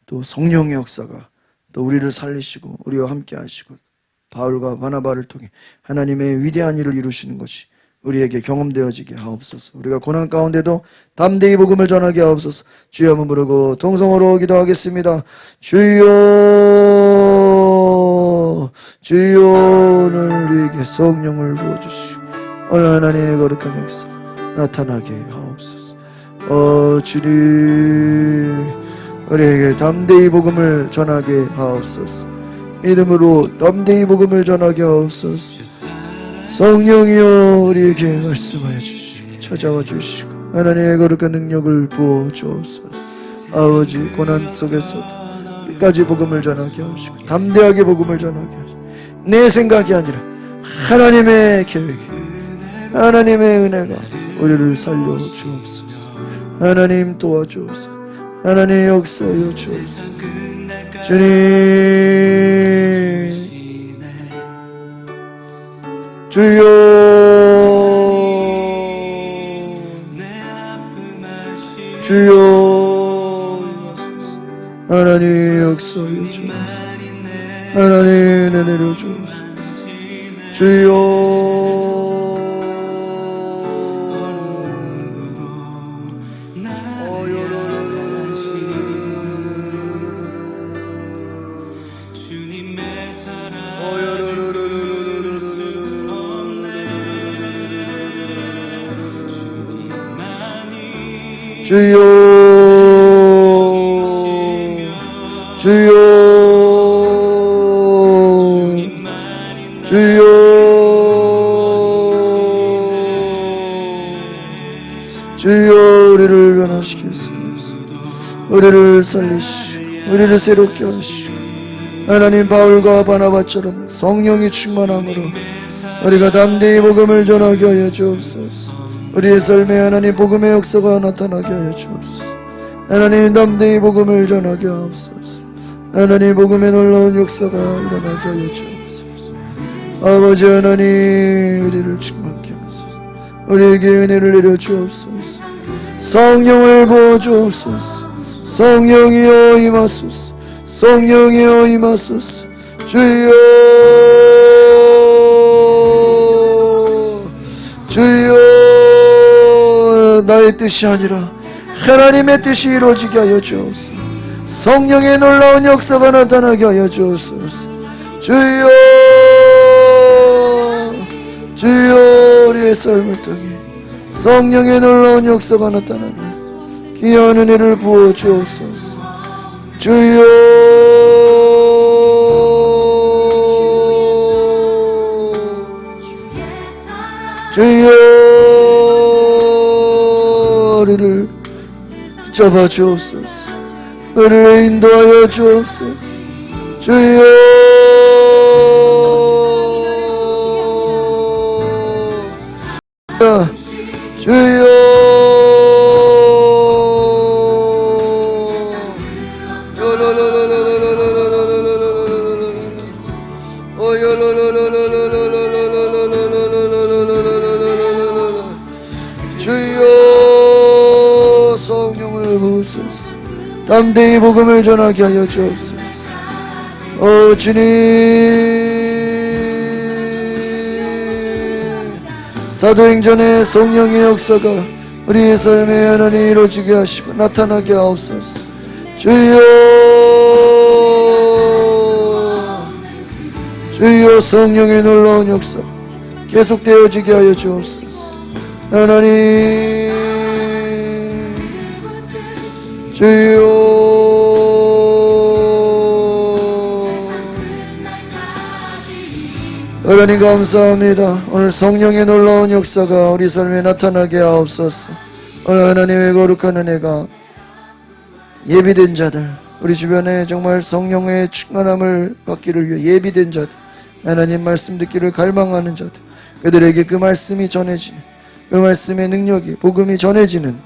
또 성령의 역사가 또 우리를 살리시고 우리와 함께 하시고, 바울과 바나바를 통해 하나님의 위대한 일을 이루시는 것이 우리에게 경험되어지게 하옵소서. 우리가 고난 가운데도 담대히 복음을 전하게 하옵소서. 주여 한번 부르고 통성으로 기도하겠습니다. 주여, 주여, 오늘 우리에게 성령을 부어주시고 오늘 하나님의 거룩한 역사 나타나게 하옵소서. 주님, 우리에게 담대히 복음을 전하게 하옵소서. 믿음으로 담대히 복음을 전하게 하옵소서. 성령이여, 우리에게 말씀하여 주시고 찾아와 주시고 하나님의 거룩한 능력을 부어 주옵소서. 아버지, 고난 속에서도 끝까지 복음을 전하게 하시고 담대하게 복음을 전하게 하시고, 내 생각이 아니라 하나님의 계획이, 하나님의 은혜가 우리를 살려 주옵소서. 하나님 도와주옵소서. 하나님의 역사여 주옵소서. 주님, 주여, 주여, 하나님의 역사여 주옵소서. 하나님의 은혜를 주옵소서. 주여, 주여, 주여, 주여, 주여, 우리를 변화시키소서. 우리를 살리시고 우리를 새롭게 하시고, 하나님 바울과 바나바처럼 성령이 충만함으로 우리가 담대히 복음을 전하게 하여 주옵소서. 우리의 삶에 하나님 복음의 역사가 나타나게 하여 주옵소서. 하나님 담대히 복음을 전하게 하옵소서. 하나님 복음의 놀라운 역사가 일어나게 하여 주옵소서. 아버지 하나님, 우리를 충만케 우리에게 은혜를 내려 주옵소서. 성령을 부어 주옵소서. 성령이여 임하소서. 성령이여 임하소서. 주여 주여 나의 뜻이 아니라 하나님의 뜻이 이루어지게 하여 주옵소서. 성령의 놀라운 역사가 나타나게 하여 주옵소서. 주여 주여 우리의 삶을 통해 성령의 놀라운 역사가 나타나는 귀한 은혜를 부어 주옵소서. 주여 주여 우리를 잡아 주옵소서. 우리를 인도하여 주옵소서. 주여 주여 주여 성령을 부으소서. 담대히 복음을 전하게 하여 주옵소서. 주님 사도행전의 성령의 역사가 우리의 삶에 하나님 이루어지게 하시고 나타나게 하옵소서. 주여 주여 성령의 놀라운 역사 계속되어지게 하여 주옵소서. 하나님 주여 하나님 감사합니다. 오늘 성령의 놀라운 역사가 우리 삶에 나타나게 하옵소서. 오늘 하나님의 거룩한 은혜가 예비된 자들, 우리 주변에 정말 성령의 충만함을 받기를 위해 예비된 자들, 하나님 말씀 듣기를 갈망하는 자들, 그들에게 그 말씀이 전해지는, 그 말씀의 능력이 복음이 전해지는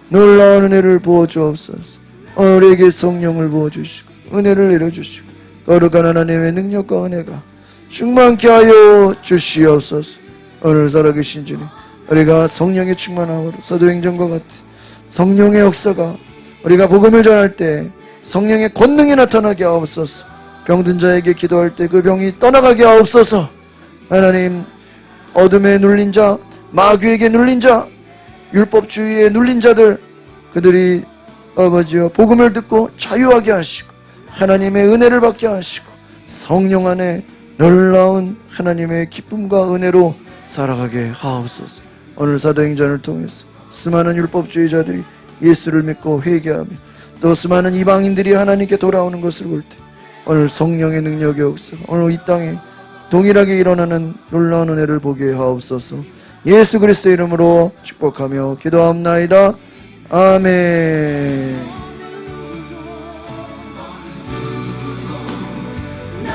놀라운 은혜를 부어주옵소서. 오늘 우리에게 성령을 부어주시고 은혜를 내려주시고 거룩한 하나님의 능력과 은혜가 충만케 하여 주시옵소서. 오늘 살아계신 주님, 우리가 성령의 충만함으로 사도행전과 같은 성령의 역사가 우리가 복음을 전할 때 성령의 권능이 나타나게 하옵소서. 병든 자에게 기도할 때 그 병이 떠나가게 하옵소서. 하나님, 어둠에 눌린 자, 마귀에게 눌린 자, 율법주의에 눌린 자들, 그들이 아버지여 복음을 듣고 자유하게 하시고 하나님의 은혜를 받게 하시고 성령 안에 놀라운 하나님의 기쁨과 은혜로 살아가게 하옵소서. 오늘 사도행전을 통해서 수많은 율법주의자들이 예수를 믿고 회개하며 또 수많은 이방인들이 하나님께 돌아오는 것을 볼 때 오늘 성령의 능력의 역사, 오늘 이 땅에 동일하게 일어나는 놀라운 은혜를 보게 하옵소서. 예수 그리스도의 이름으로 축복하며 기도합나이다. 아멘.